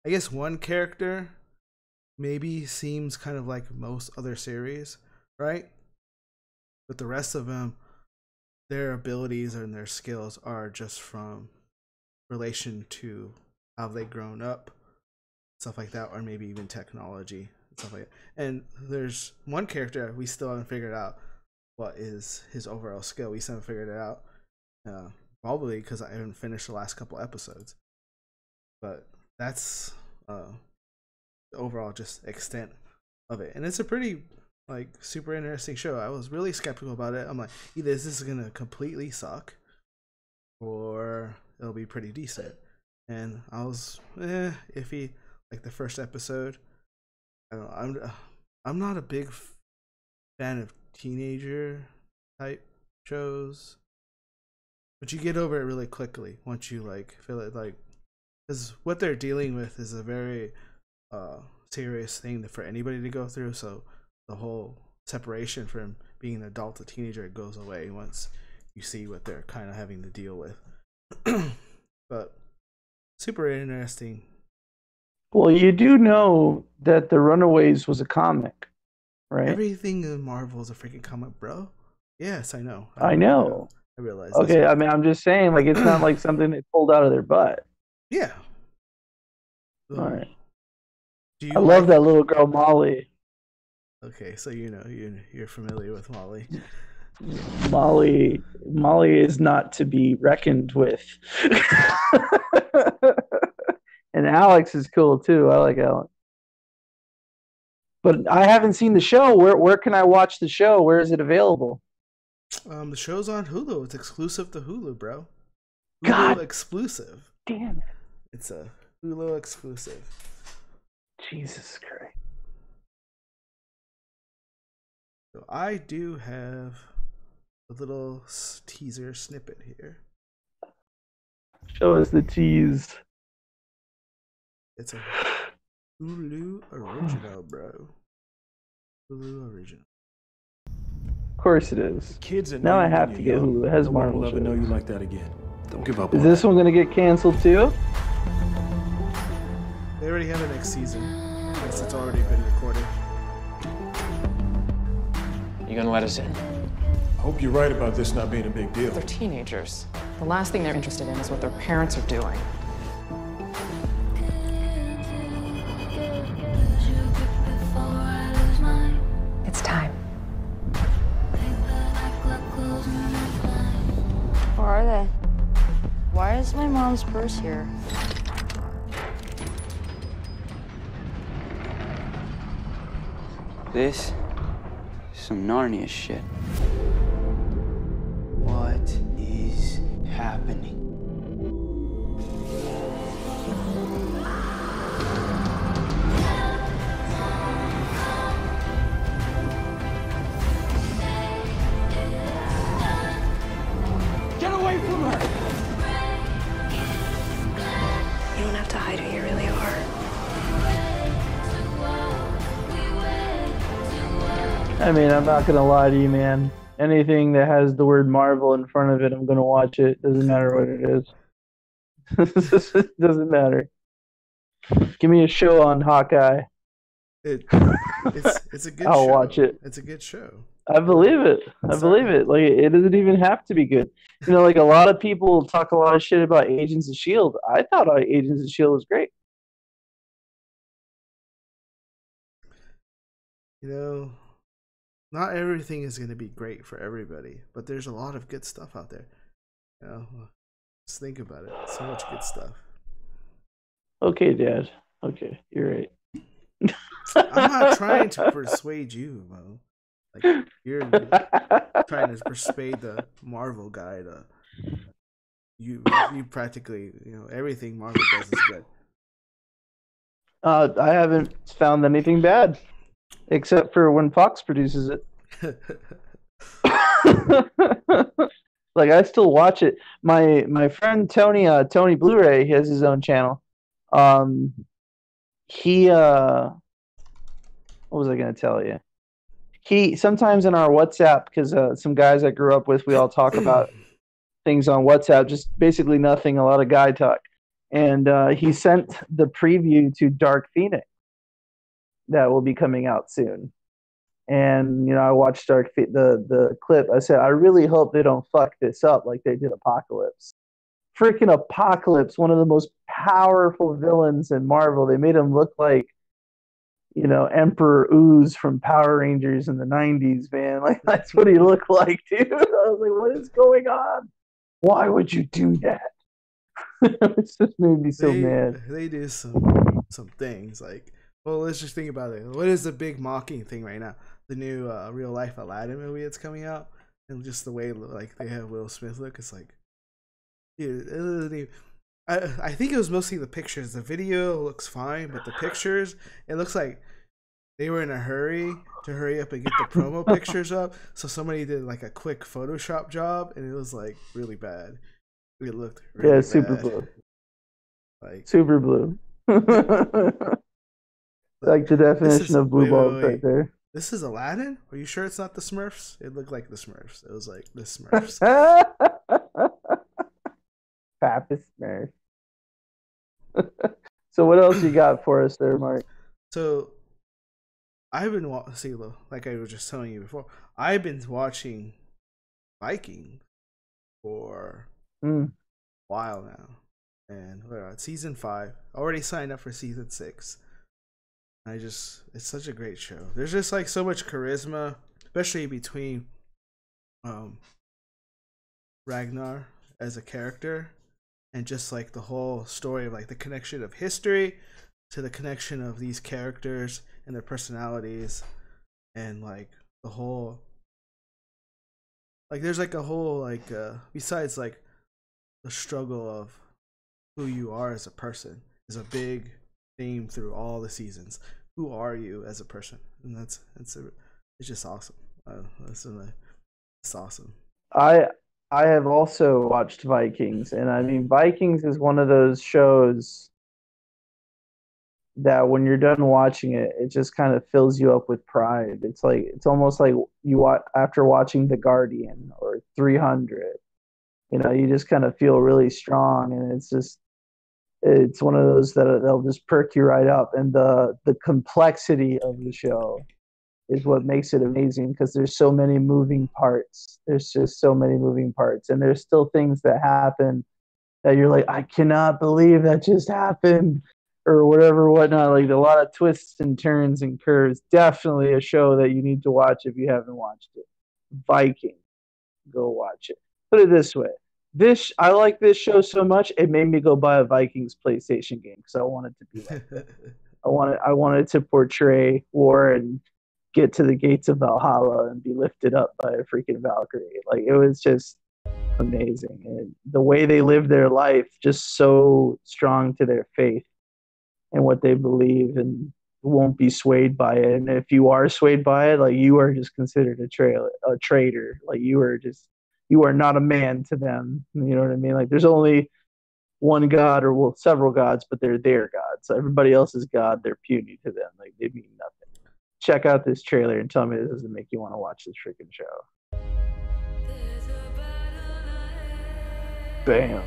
I guess one character maybe seems kind of like most other series, right? But the rest of them, their abilities and their skills are just from relation to how they've grown up, stuff like that, or maybe even technology and stuff like that. And there's one character we still haven't figured out what is his overall skill. We still haven't figured it out, probably because I haven't finished the last couple episodes. But that's the overall just extent of it, and it's a pretty like super interesting show. I was really skeptical about it. I'm like, either this is gonna completely suck or it'll be pretty decent, and I was iffy. Like the first episode, I don't know, I'm not a big fan of teenager type shows, but you get over it really quickly once you like feel it, like because what they're dealing with is a very serious thing for anybody to go through. So the whole separation from being an adult to teenager goes away once you see what they're kind of having to deal with. But super interesting. Well, you do know that The Runaways was a comic, right? Everything in Marvel is a freaking comic, bro. Yes, I know. I know. I realize. Okay, I mean, I'm just saying, like, it's not like something they pulled out of their butt. Yeah. All right. Do I love that little girl, Molly. Okay, so you know you're familiar with Molly. Molly is not to be reckoned with. And Alex is cool too. I like Alex. But I haven't seen the show. Where can I watch the show? Where is it available? The show's on Hulu. It's exclusive to Hulu, bro. Hulu God exclusive. damn it. It's a Hulu exclusive. Jesus Christ. So I do have a little teaser snippet here. Show us the tease. It's a Hulu original, bro. Hulu original. Of course it is. Kids and Now I have to get Hulu. It has no one Marvel will ever know shows. you like that again. Don't give up Is on this that. one gonna get canceled too? They already have the next season. Yes, it's already been recorded. You gonna let us in? I hope you're right about this not being a big deal. They're teenagers. The last thing they're interested in is what their parents are doing. It's time. Where are they? Why is my mom's purse here? This is some Narnia shit. What is happening? Get away from her! You don't have to hide who you really are. I mean, I'm not gonna lie to you, man. Anything that has the word Marvel in front of it, I'm gonna watch it. Doesn't matter what it is. Doesn't matter. Give me a show on Hawkeye. It's a good I'll show. watch it. It's a good show. I believe it. I believe it. Like, it doesn't even have to be good. You know, like, a lot of people talk a lot of shit about Agents of S.H.I.E.L.D. I thought Agents of S.H.I.E.L.D. was great. You know, not everything is going to be great for everybody, but there's a lot of good stuff out there. You know, just think about it. So much good stuff. Okay, Dad. Okay, you're right. I'm not trying to persuade you, Mo. Like, you're trying to persuade the Marvel guy to you practically, you know, everything Marvel does is good. I haven't found anything bad, except for when Fox produces it. Like, I still watch it. My friend Tony, Tony Blu-ray, he has his own channel. He what was I gonna tell you? He sometimes in our WhatsApp, because some guys I grew up with, we all talk about things on WhatsApp, just basically nothing, a lot of guy talk. And he sent the preview to Dark Phoenix that will be coming out soon. And you know, I watched the clip. I said, I really hope they don't fuck this up like they did Apocalypse. Freaking Apocalypse, one of the most powerful villains in Marvel. They made him look like, you know, Emperor Ooze from Power Rangers in the 90s, man. Like, that's what he looked like, dude. I was like, what is going on? Why would you do that? It just made me so mad. They do some things like, well, let's just think about it. What is the big mocking thing right now? The new real life Aladdin movie that's coming out, and just the way like they have Will Smith look. It's like, dude, I think it was mostly the pictures. The video looks fine, but the pictures, it looks like they were in a hurry to hurry up and get the promo pictures up. So somebody did like a quick Photoshop job, and it was like really bad. It looked really bad. Super blue. Like super blue. Like the definition of blue balls right there. This is Aladdin? Are you sure it's not the Smurfs? It looked like the Smurfs. It was like the Smurfs. Papa Smurf. So what else you got for us there, Mark? So I've been like I was just telling you before, I've been watching Vikings for a while now, and we're on season 5. Already signed up for season 6. It's such a great show. There's just like so much charisma, especially between Ragnar as a character, and just like the whole story of like the connection of history to the connection of these characters and their personalities, and like the whole, like there's like a whole like besides like the struggle of who you are as a person is a big theme through all the seasons. Who are you as a person? And it's just awesome. It's awesome. I have also watched Vikings, and I mean Vikings is one of those shows that when you're done watching it, it just kind of fills you up with pride. It's almost like you watch after watching The Guardian or 300. You know, you just kind of feel really strong, and it's one of those that they'll just perk you right up. And the complexity of the show is what makes it amazing, because there's so many moving parts. There's just so many moving parts, and there's still things that happen that you're like, I cannot believe that just happened, or whatever, whatnot. Like a lot of twists and turns and curves. Definitely a show that you need to watch if you haven't watched it. Viking, go watch it. Put it this way: I like this show so much, it made me go buy a Vikings PlayStation game because I wanted to be like that. I wanted to portray war and get to the gates of Valhalla and be lifted up by a freaking Valkyrie. Like, it was just amazing, and the way they live their life, just so strong to their faith and what they believe, and won't be swayed by it. And if you are swayed by it, like, you are just considered a traitor. Like, you are not a man to them. You know what I mean? Like, there's only one God, or well, several gods, but they're their gods. So everybody else's God, they're puny to them. Like, they mean nothing. Check out this trailer and tell me this doesn't make you want to watch this freaking show. Bam.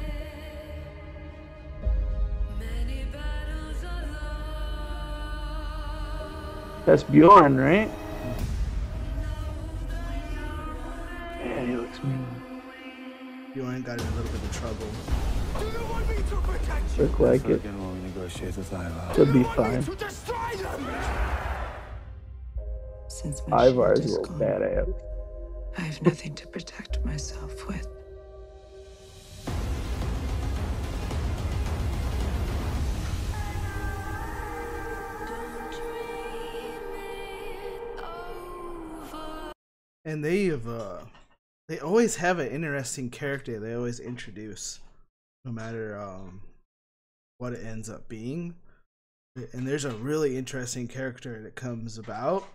That's Bjorn, right? Man, he looks mean. Bjorn got in a little bit of trouble. Look like it. He'll be fine. Since my Ivar's a shield is little gone, badass. I have nothing to protect myself with. And they always have an interesting character they always introduce, no matter what it ends up being. And there's a really interesting character that comes about,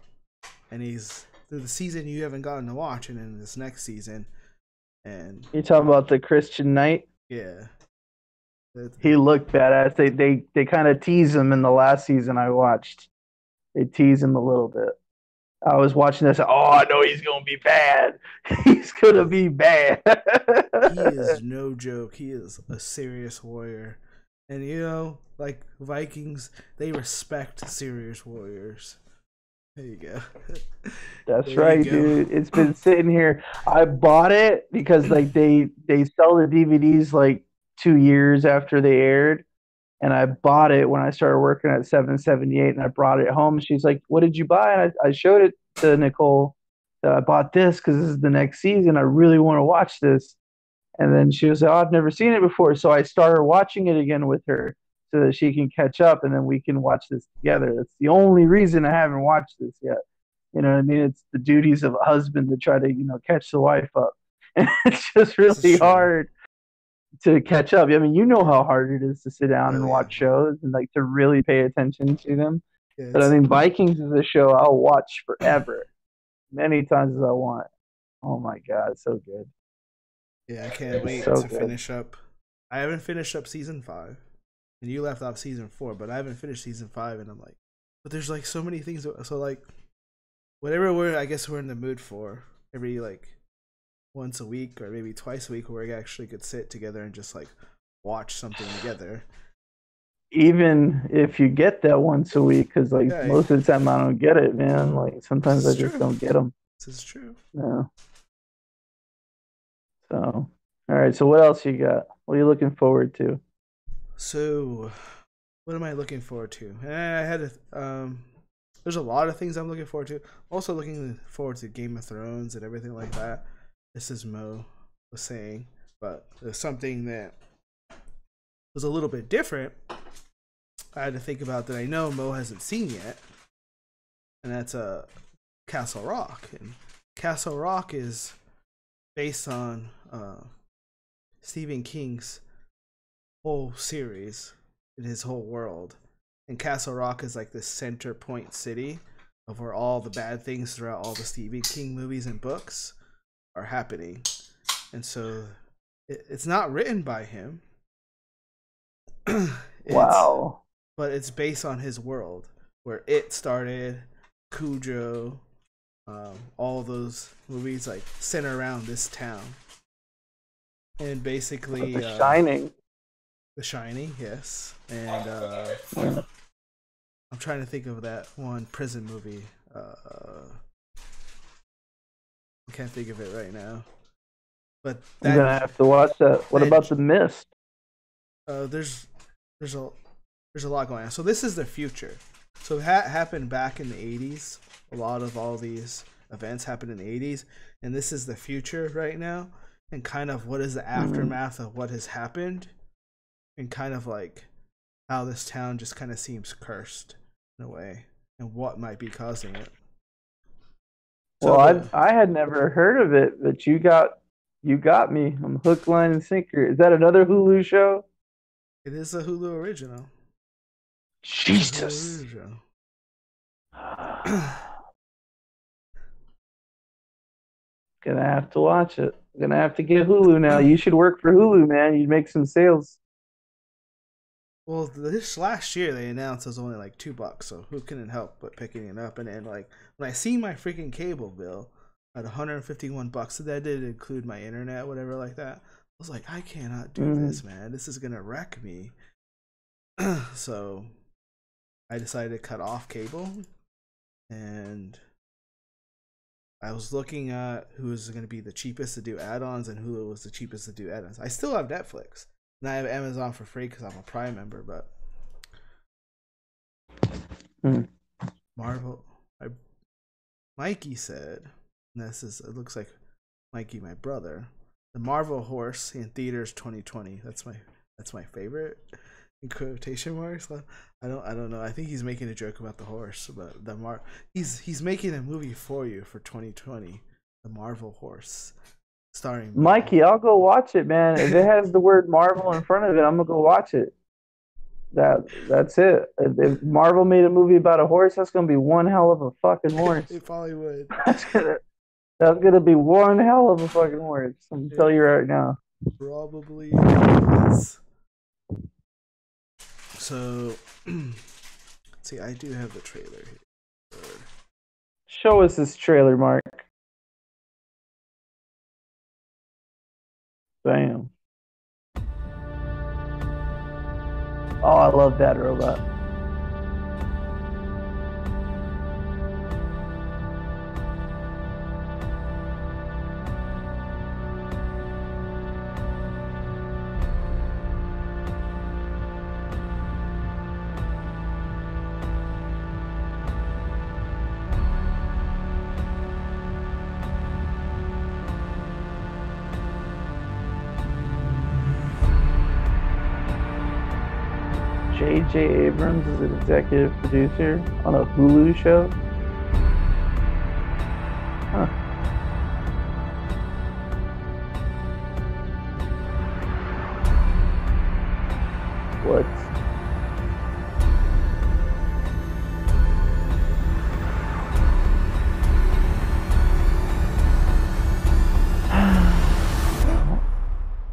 and he's through the season you haven't gotten to watch, and in this next season. And You talking about the Christian Knight? yeah, He looked badass. They kind of tease him in the last season I watched. They tease him a little bit. I was watching this. Oh, I know he's gonna be bad. He's gonna be bad. he is no joke. He is a serious warrior. And you know, like Vikings, they respect serious warriors. There you go. That's There right, you go. dude. It's been sitting here. I bought it because like they sell the DVDs like 2 years after they aired, and I bought it when I started working at 778, and I brought it home. She's like, "What did you buy?" And I showed it to Nicole that I bought this because this is the next season. I really want to watch this. And then she was like, "Oh, I've never seen it before." So I started watching it again with her so that she can catch up, and then we can watch this together. That's the only reason I haven't watched this yet. You know what I mean? It's the duties of a husband to try to, catch the wife up. And it's just really hard to catch up. I mean, you know how hard it is to sit down and watch shows and like to really pay attention to them. Yeah, But I think Vikings is a show I'll watch forever, many times as I want. Oh my God, so good. Yeah, I can't wait So to good. finish up. I haven't finished up season 5, and you left off season 4, but I haven't finished season 5, and I'm like, but there's like so many things. So like, whatever I guess we're in the mood for, every like once a week or maybe twice a week, where we actually could sit together and just like watch something together. Even if you get that once a week, because like Yeah. most of the time I don't get it, man. Like sometimes I This is just true. don't get them. This is true. Yeah. So, all right. So what else you got? What are you looking forward to? So, what am I looking forward to? And I had there's a lot of things I'm looking forward to. Also looking forward to Game of Thrones and everything like that. This is Mo was saying, but there's something that was a little bit different. I had to think about that I know Mo hasn't seen yet, and that's Castle Rock. And Castle Rock is based on Stephen King's whole series in his whole world. And Castle Rock is like this center point city of where all the bad things throughout all the Stephen King movies and books are happening. And so it's not written by him. Wow. But it's based on his world, where It started, Cujo, all those movies like center around this town. And basically The Shining. The Shining, yes. And I'm trying to think of that one prison movie. I can't think of it right now. But I'm gonna have to watch that. What about The Mist? There's a lot going on. So this is the future. So it happened back in the 80s. A lot of all these events happened in the 80s, and this is the future right now. And kind of what is the aftermath of what has happened, and kind of like how this town just kind of seems cursed in a way, and what might be causing it. So Well, I had never heard of it, but you got me. I'm hook, line, and sinker. Is that another Hulu show? It is a Hulu original. Jesus. Gonna have to watch it. Gonna have to get Hulu now. You should work for Hulu, man. You'd make some sales. Well, this last year they announced it was only like $2, so who can help but picking it up? And then like when I see my freaking cable bill at $151, so that did include my internet, whatever like that. I was like, I cannot do this, man. This is gonna wreck me. So I decided to cut off cable, and I was looking at who was going to be the cheapest to do add-ons, and Hulu was the cheapest to do add-ons. I still have Netflix, and I have Amazon for free because I'm a Prime member. But Marvel, Mikey said, and it looks like Mikey, my brother, the Marvel horse in theaters 2020. That's my favorite. In quotation marks. I don't know. I think he's making a joke about the horse, but he's making a movie for you for 2020. The Marvel horse, starring Mikey. I'll go watch it, man. If it has the word Marvel in front of it, I'm gonna go watch it. That's it. If Marvel made a movie about a horse, that's gonna be one hell of a fucking horse. It probably would. That's gonna be one hell of a fucking horse. I'm gonna tell you right now. Probably is. So, see, I do have the trailer here. Show us this trailer, Mark. Bam. Oh, I love Bad Robot. J.J. Abrams is an executive producer on a Hulu show. Huh. What?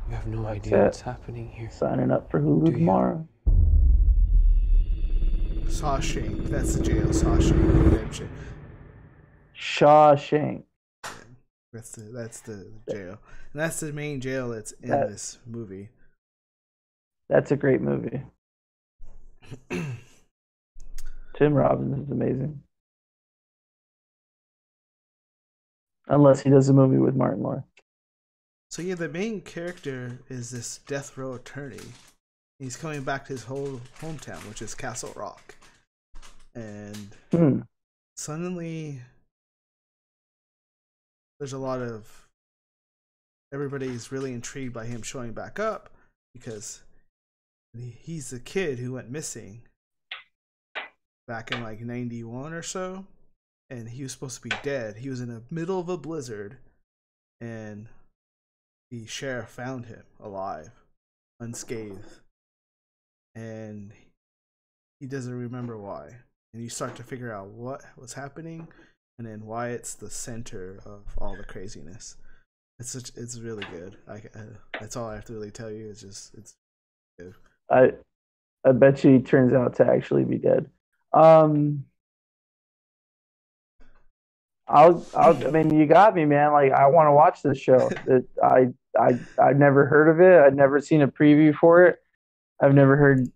You have no idea what's happening here. Signing up for Hulu tomorrow. Shawshank. That's the jail. Shawshank Redemption. Shawshank. That's the jail, and that's the main jail that's in this movie. That's a great movie. Tim Robbins is amazing. Unless he does a movie with Martin Lawrence. So yeah, the main character is this death row attorney. He's coming back to his whole hometown, which is Castle Rock. And suddenly there's a lot of everybody's really intrigued by him showing back up because he's the kid who went missing back in like 91 or so, and he was supposed to be dead. He was in the middle of a blizzard, and the sheriff found him alive, unscathed, and he doesn't remember why. And you start to figure out what was happening, and then why it's the center of all the craziness. It's really good. That's all I have to really tell you. It's good. I bet you he turns out to actually be dead. I mean, you got me, man. Like, I want to watch this show. I've never heard of it. I've never seen a preview for it. I've never heard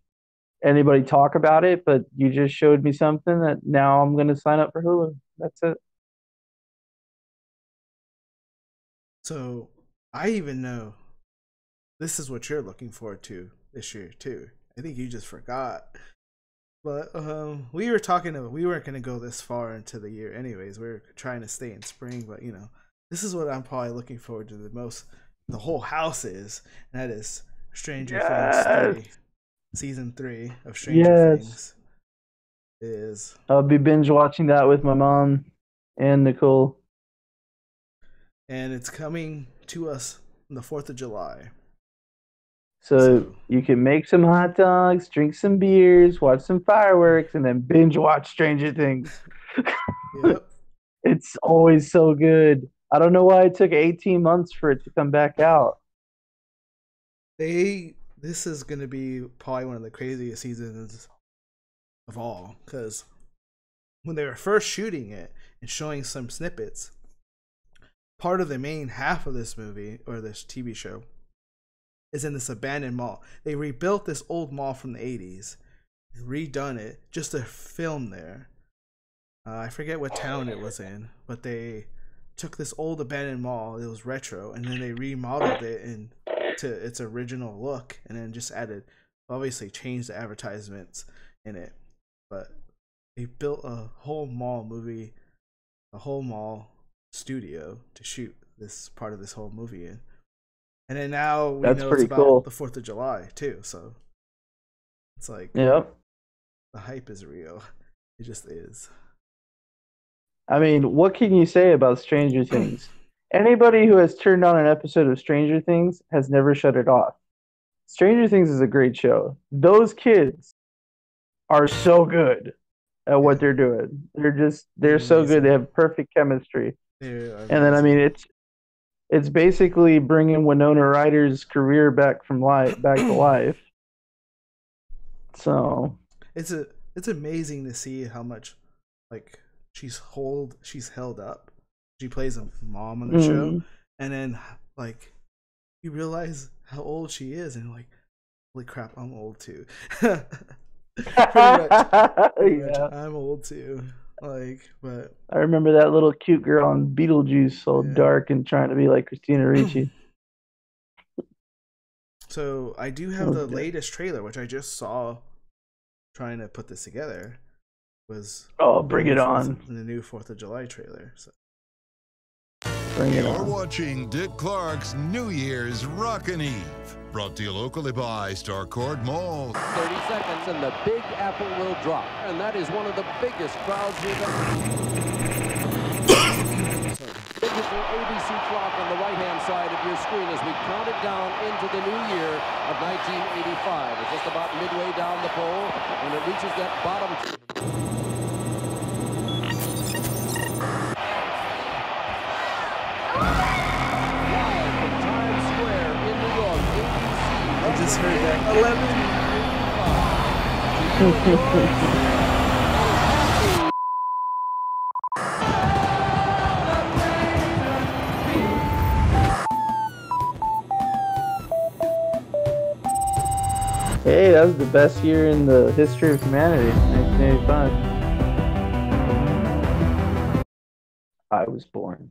anybody talk about it, but you just showed me something that now I'm going to sign up for Hulu. That's it. So I even know this is what you're looking forward to this year too. I think you just forgot. But we were talking about, we weren't going to go this far into the year anyways. We were trying to stay in spring, but this is what I'm probably looking forward to the most. The whole house is, and that is Stranger Things 3. Season 3 of Stranger Things is. I'll be binge watching that with my mom and Nicole. And it's coming to us on the 4th of July. So you can make some hot dogs, drink some beers, watch some fireworks, and then binge watch Stranger Things. Yep. It's always so good. I don't know why it took 18 months for it to come back out. This is going to be probably one of the craziest seasons of all, because when they were first shooting it and showing some snippets, part of the main half of this movie or this TV show is in this abandoned mall. They rebuilt this old mall from the 80s, redone it just to film there. I forget what town it was in, but they took this old abandoned mall. It was retro, and then they remodeled it into its original look, and then just added, obviously changed the advertisements in it. But they built a whole mall movie, a whole mall studio to shoot this part of this whole movie in. And then now we know it's about the 4th of July too, so it's like, yep, the hype is real. It just is. I mean, what can you say about Stranger Things? Anybody who has turned on an episode of Stranger Things has never shut it off. Stranger Things is a great show. Those kids are so good at what they're doing. They're so good. They have perfect chemistry. And then, I mean, it's basically bringing Winona Ryder's career back to life. So it's amazing to see how much like she's held up. She plays a mom on the show, and then like you realize how old she is, and like, holy crap, I'm old too. Pretty much, I'm old too. Like, but I remember that little cute girl on Beetlejuice, all dark and trying to be like Christina Ricci. So I do have the latest trailer, which I just saw trying to put this together. Bring it on. The new 4th of July trailer. So. You're watching Dick Clark's New Year's Rockin' Eve. Brought to you locally by Starcourt Mall. 30 seconds and the Big Apple will drop. And that is one of the biggest crowds we've ever. Digital ABC clock on the right-hand side of your screen as we count it down into the new year of 1985. It's just about midway down the pole when it reaches that bottom. I just heard that 11. Hey, that was the best year in the history of humanity, 1985. I was born.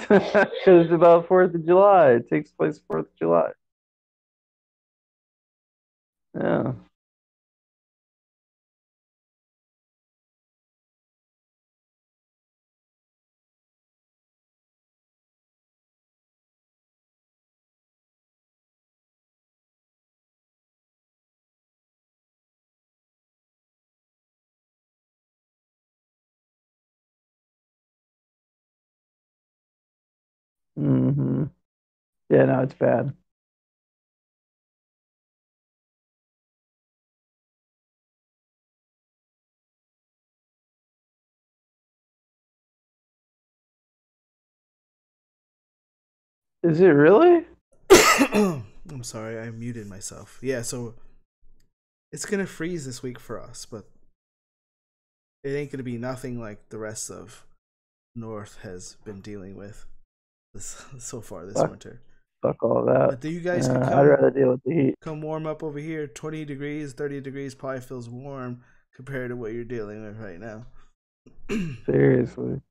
Because it's about 4th of July. It takes place 4th of July. Yeah. Mm-hmm. Yeah, no, it's bad. Is it really? I'm sorry, I muted myself. Yeah, so it's gonna freeze this week for us, but it ain't gonna be nothing like the rest of North has been dealing with this so far this winter. Fuck all that. But you guys can I'd rather deal with the heat. come warm up over here. 20 degrees, 30 degrees probably feels warm compared to what you're dealing with right now. Seriously.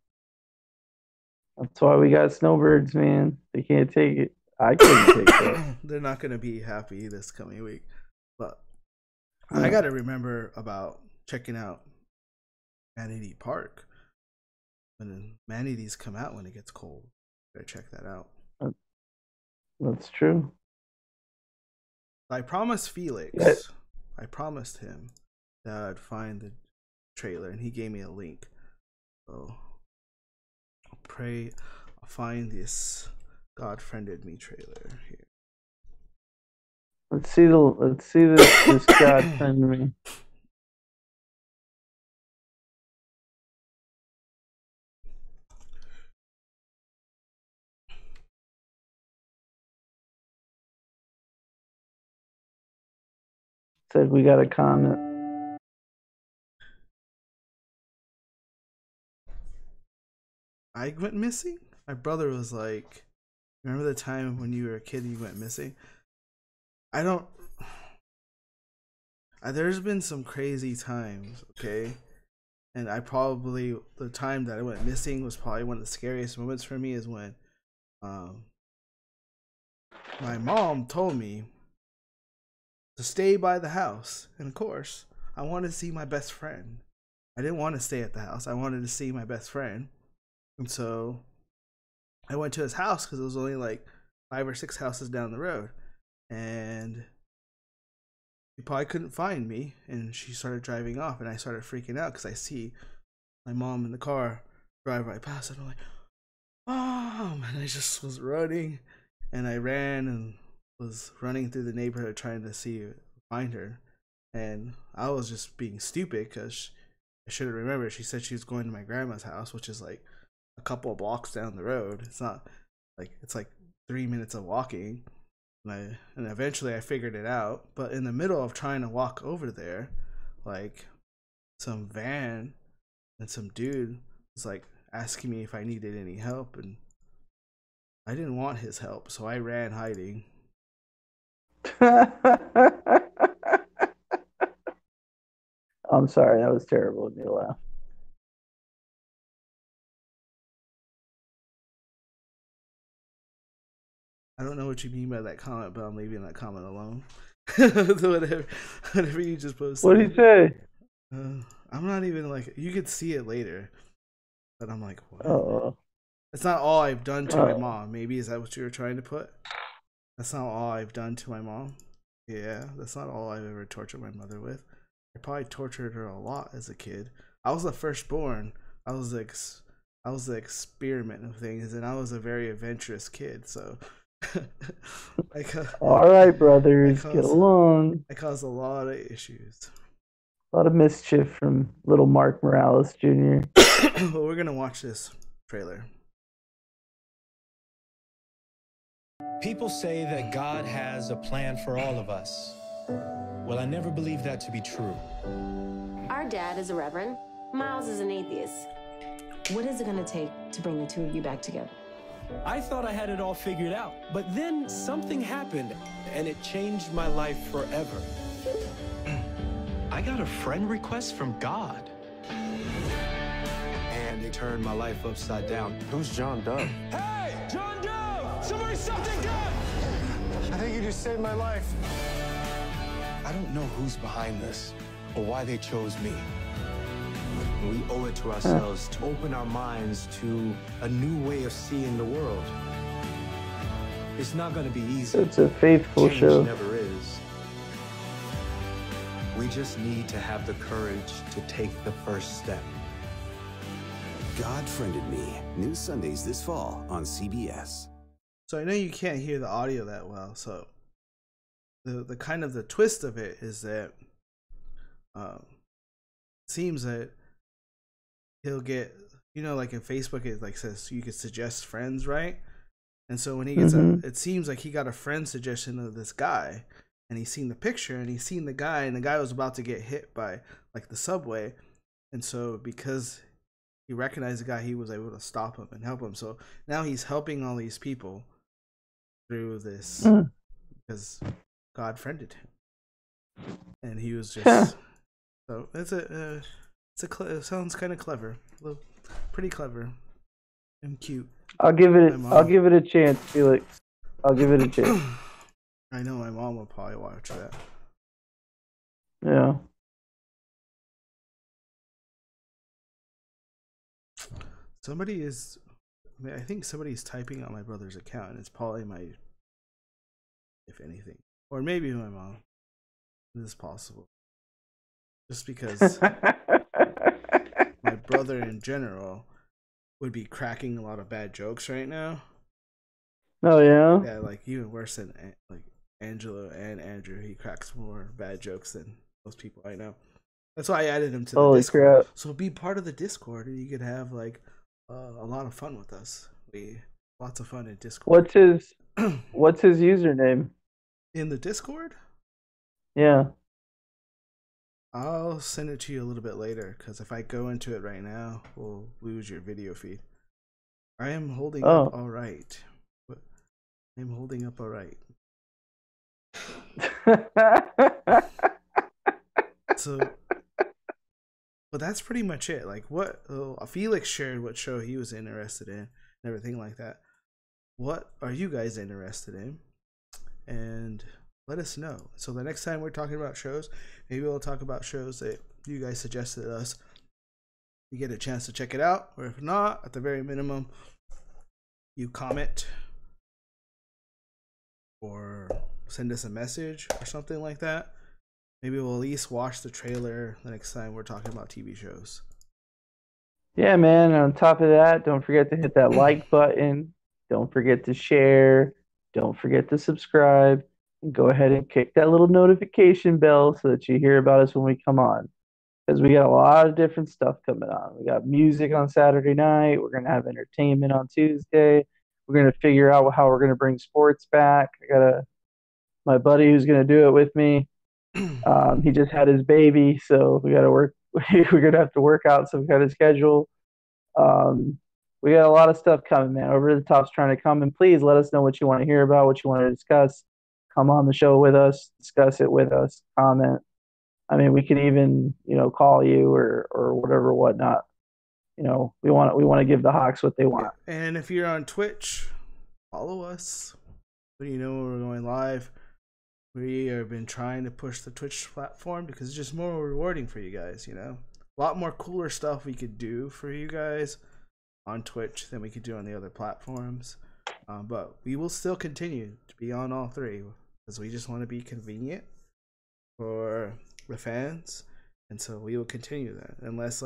That's why we got snowbirds, man. They can't take it. I couldn't take it. They're not gonna be happy this coming week. But I gotta remember about checking out Manatee Park. When manatees come out when it gets cold. Gotta check that out. That's true. I promised Felix. Yeah. I promised him that I'd find the trailer, and he gave me a link. So I'll pray I'll find this God Friended Me trailer here. Let's see this God friend me. Said we got a comment. I went missing? My brother was like, remember the time when you were a kid and you went missing? There's been some crazy times, okay? And the time that I went missing was probably one of the scariest moments for me is when my mom told me to stay by the house. And of course, I wanted to see my best friend. I didn't want to stay at the house. I wanted to see my best friend. And so I went to his house because it was only like 5 or 6 houses down the road. And he probably couldn't find me. And she started driving off. And I started freaking out because I see my mom in the car drive right past. And I'm like, Mom! And I just was running. And I ran and was running through the neighborhood trying to find her. And I was just being stupid because I should have remembered. She said she was going to my grandma's house, which is like a couple of blocks down the road. It's like 3 minutes of walking. And eventually I figured it out. But in the middle of trying to walk over there, like some van and some dude was like asking me if I needed any help, and I didn't want his help, so I ran hiding. I'm sorry, that was terrible of me to laugh. I don't know what you mean by that comment, but I'm leaving that comment alone. whatever you just posted. What did he say? I'm not even like, you could see it later, but I'm like, what? Oh. That's not all I've done to my mom. Maybe, is that what you were trying to put? That's not all I've done to my mom. Yeah, that's not all I've ever tortured my mother with. I probably tortured her a lot as a kid. I was the firstborn. I was the experiment of things, and I was a very adventurous kid. So, all right, brothers, get along. I caused a lot of issues. A lot of mischief from little Mark Morales Jr. Well, we're gonna watch this trailer. People say that God has a plan for all of us. Well, I never believed that to be true. Our dad is a reverend. Miles is an atheist. What is it going to take to bring the two of you back together? I thought I had it all figured out, but then something happened, and it changed my life forever. I got a friend request from God. And it turned my life upside down. Who's John Dove? Hey! John Dove! Somebody something good! I think you just saved my life. I don't know who's behind this, or why they chose me. We owe it to ourselves to open our minds to a new way of seeing the world. It's not going to be easy. It's a faithful Change show. never is. We just need to have the courage to take the first step. God Friended Me. New Sundays this fall on CBS. So I know you can't hear the audio that well. So the kind of the twist of it is that seems that he'll get, you know, like in Facebook it like says you could suggest friends, right? And so when he gets it seems like he got a friend suggestion of this guy, and he's seen the picture and he's seen the guy, and the guy was about to get hit by like the subway, and so because he recognized the guy, he was able to stop him and help him. So now he's helping all these people through this because God friended him, and he was just so it sounds kind of clever, pretty clever and cute. I'll give it a chance, Felix. I'll give it a chance. I know my mom will probably watch that. Yeah. Somebody is, I think somebody's typing on my brother's account, and it's probably my, if anything, or maybe my mom. It is possible. Just because my brother in general would be cracking a lot of bad jokes right now. Oh yeah. Yeah, like even worse than like Angelo and Andrew. He cracks more bad jokes than most people I know. That's why I added him to the Discord. Crap. So be part of the Discord, and you could have like a lot of fun with us. Lots of fun in Discord. What's his username? In the Discord? Yeah. I'll send it to you a little bit later, because if I go into it right now, we'll lose your video feed. I am holding up all right. I'm holding up all right. So, but that's pretty much it. Like what Felix shared what show he was interested in and everything like that. What are you guys interested in? And let us know. So the next time we're talking about shows, maybe we'll talk about shows that you guys suggested to us. You get a chance to check it out, or if not, at the very minimum, you comment or send us a message or something like that. Maybe we'll at least watch the trailer the next time we're talking about TV shows. Yeah, man. On top of that, don't forget to hit that like button. Don't forget to share. Don't forget to subscribe. And go ahead and kick that little notification bell so that you hear about us when we come on. Because we got a lot of different stuff coming on. We got music on Saturday night. We're going to have entertainment on Tuesday. We're going to figure out how we're going to bring sports back. I got my buddy who's going to do it with me. He just had his baby, so we got to work. We're going to have to work out some kind of schedule. We got a lot of stuff coming, man. Over the Top's trying to come, and please let us know what you want to hear about, what you want to discuss. Come on the show with us, discuss it with us, comment. I mean, we can even, call you or whatever, whatnot. We want to give the Hawks what they want. And if you're on Twitch, follow us. So you know when we're going live. We have been trying to push the Twitch platform because it's just more rewarding for you guys. A lot more cooler stuff we could do for you guys on Twitch than we could do on the other platforms. But we will still continue to be on all three because we just want to be convenient for the fans, and so we will continue that unless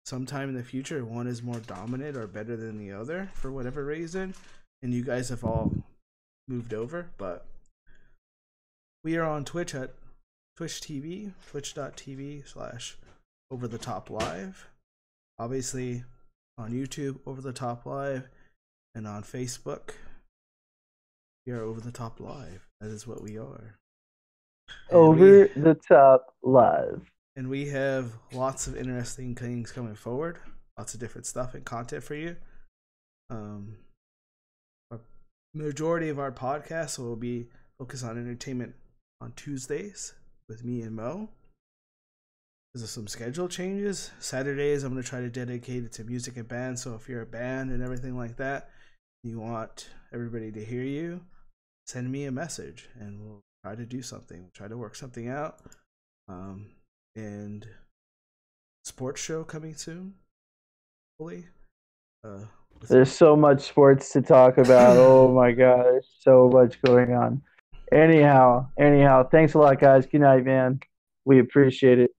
sometime in the future one is more dominant or better than the other for whatever reason, and you guys have all moved over. But we are on Twitch at Twitch TV, twitch.tv/overthetop_live. Obviously on YouTube, Over the Top Live, and on Facebook, we are Over the Top Live. That is what we are. Over the Top Live. And we have lots of interesting things coming forward. Lots of different stuff and content for you. A majority of our podcasts will be focused on entertainment on Tuesdays with me and Mo. There's some schedule changes. Saturdays, I'm going to try to dedicate it to music and bands. So if you're a band and everything like that, you want everybody to hear you, send me a message and we'll try to do something. We'll try to work something out. And sports show coming soon, hopefully. There's so much sports to talk about. Oh my God, there's so much going on. Anyhow, thanks a lot, guys. Good night, man. We appreciate it.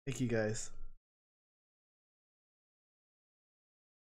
Thank you, guys.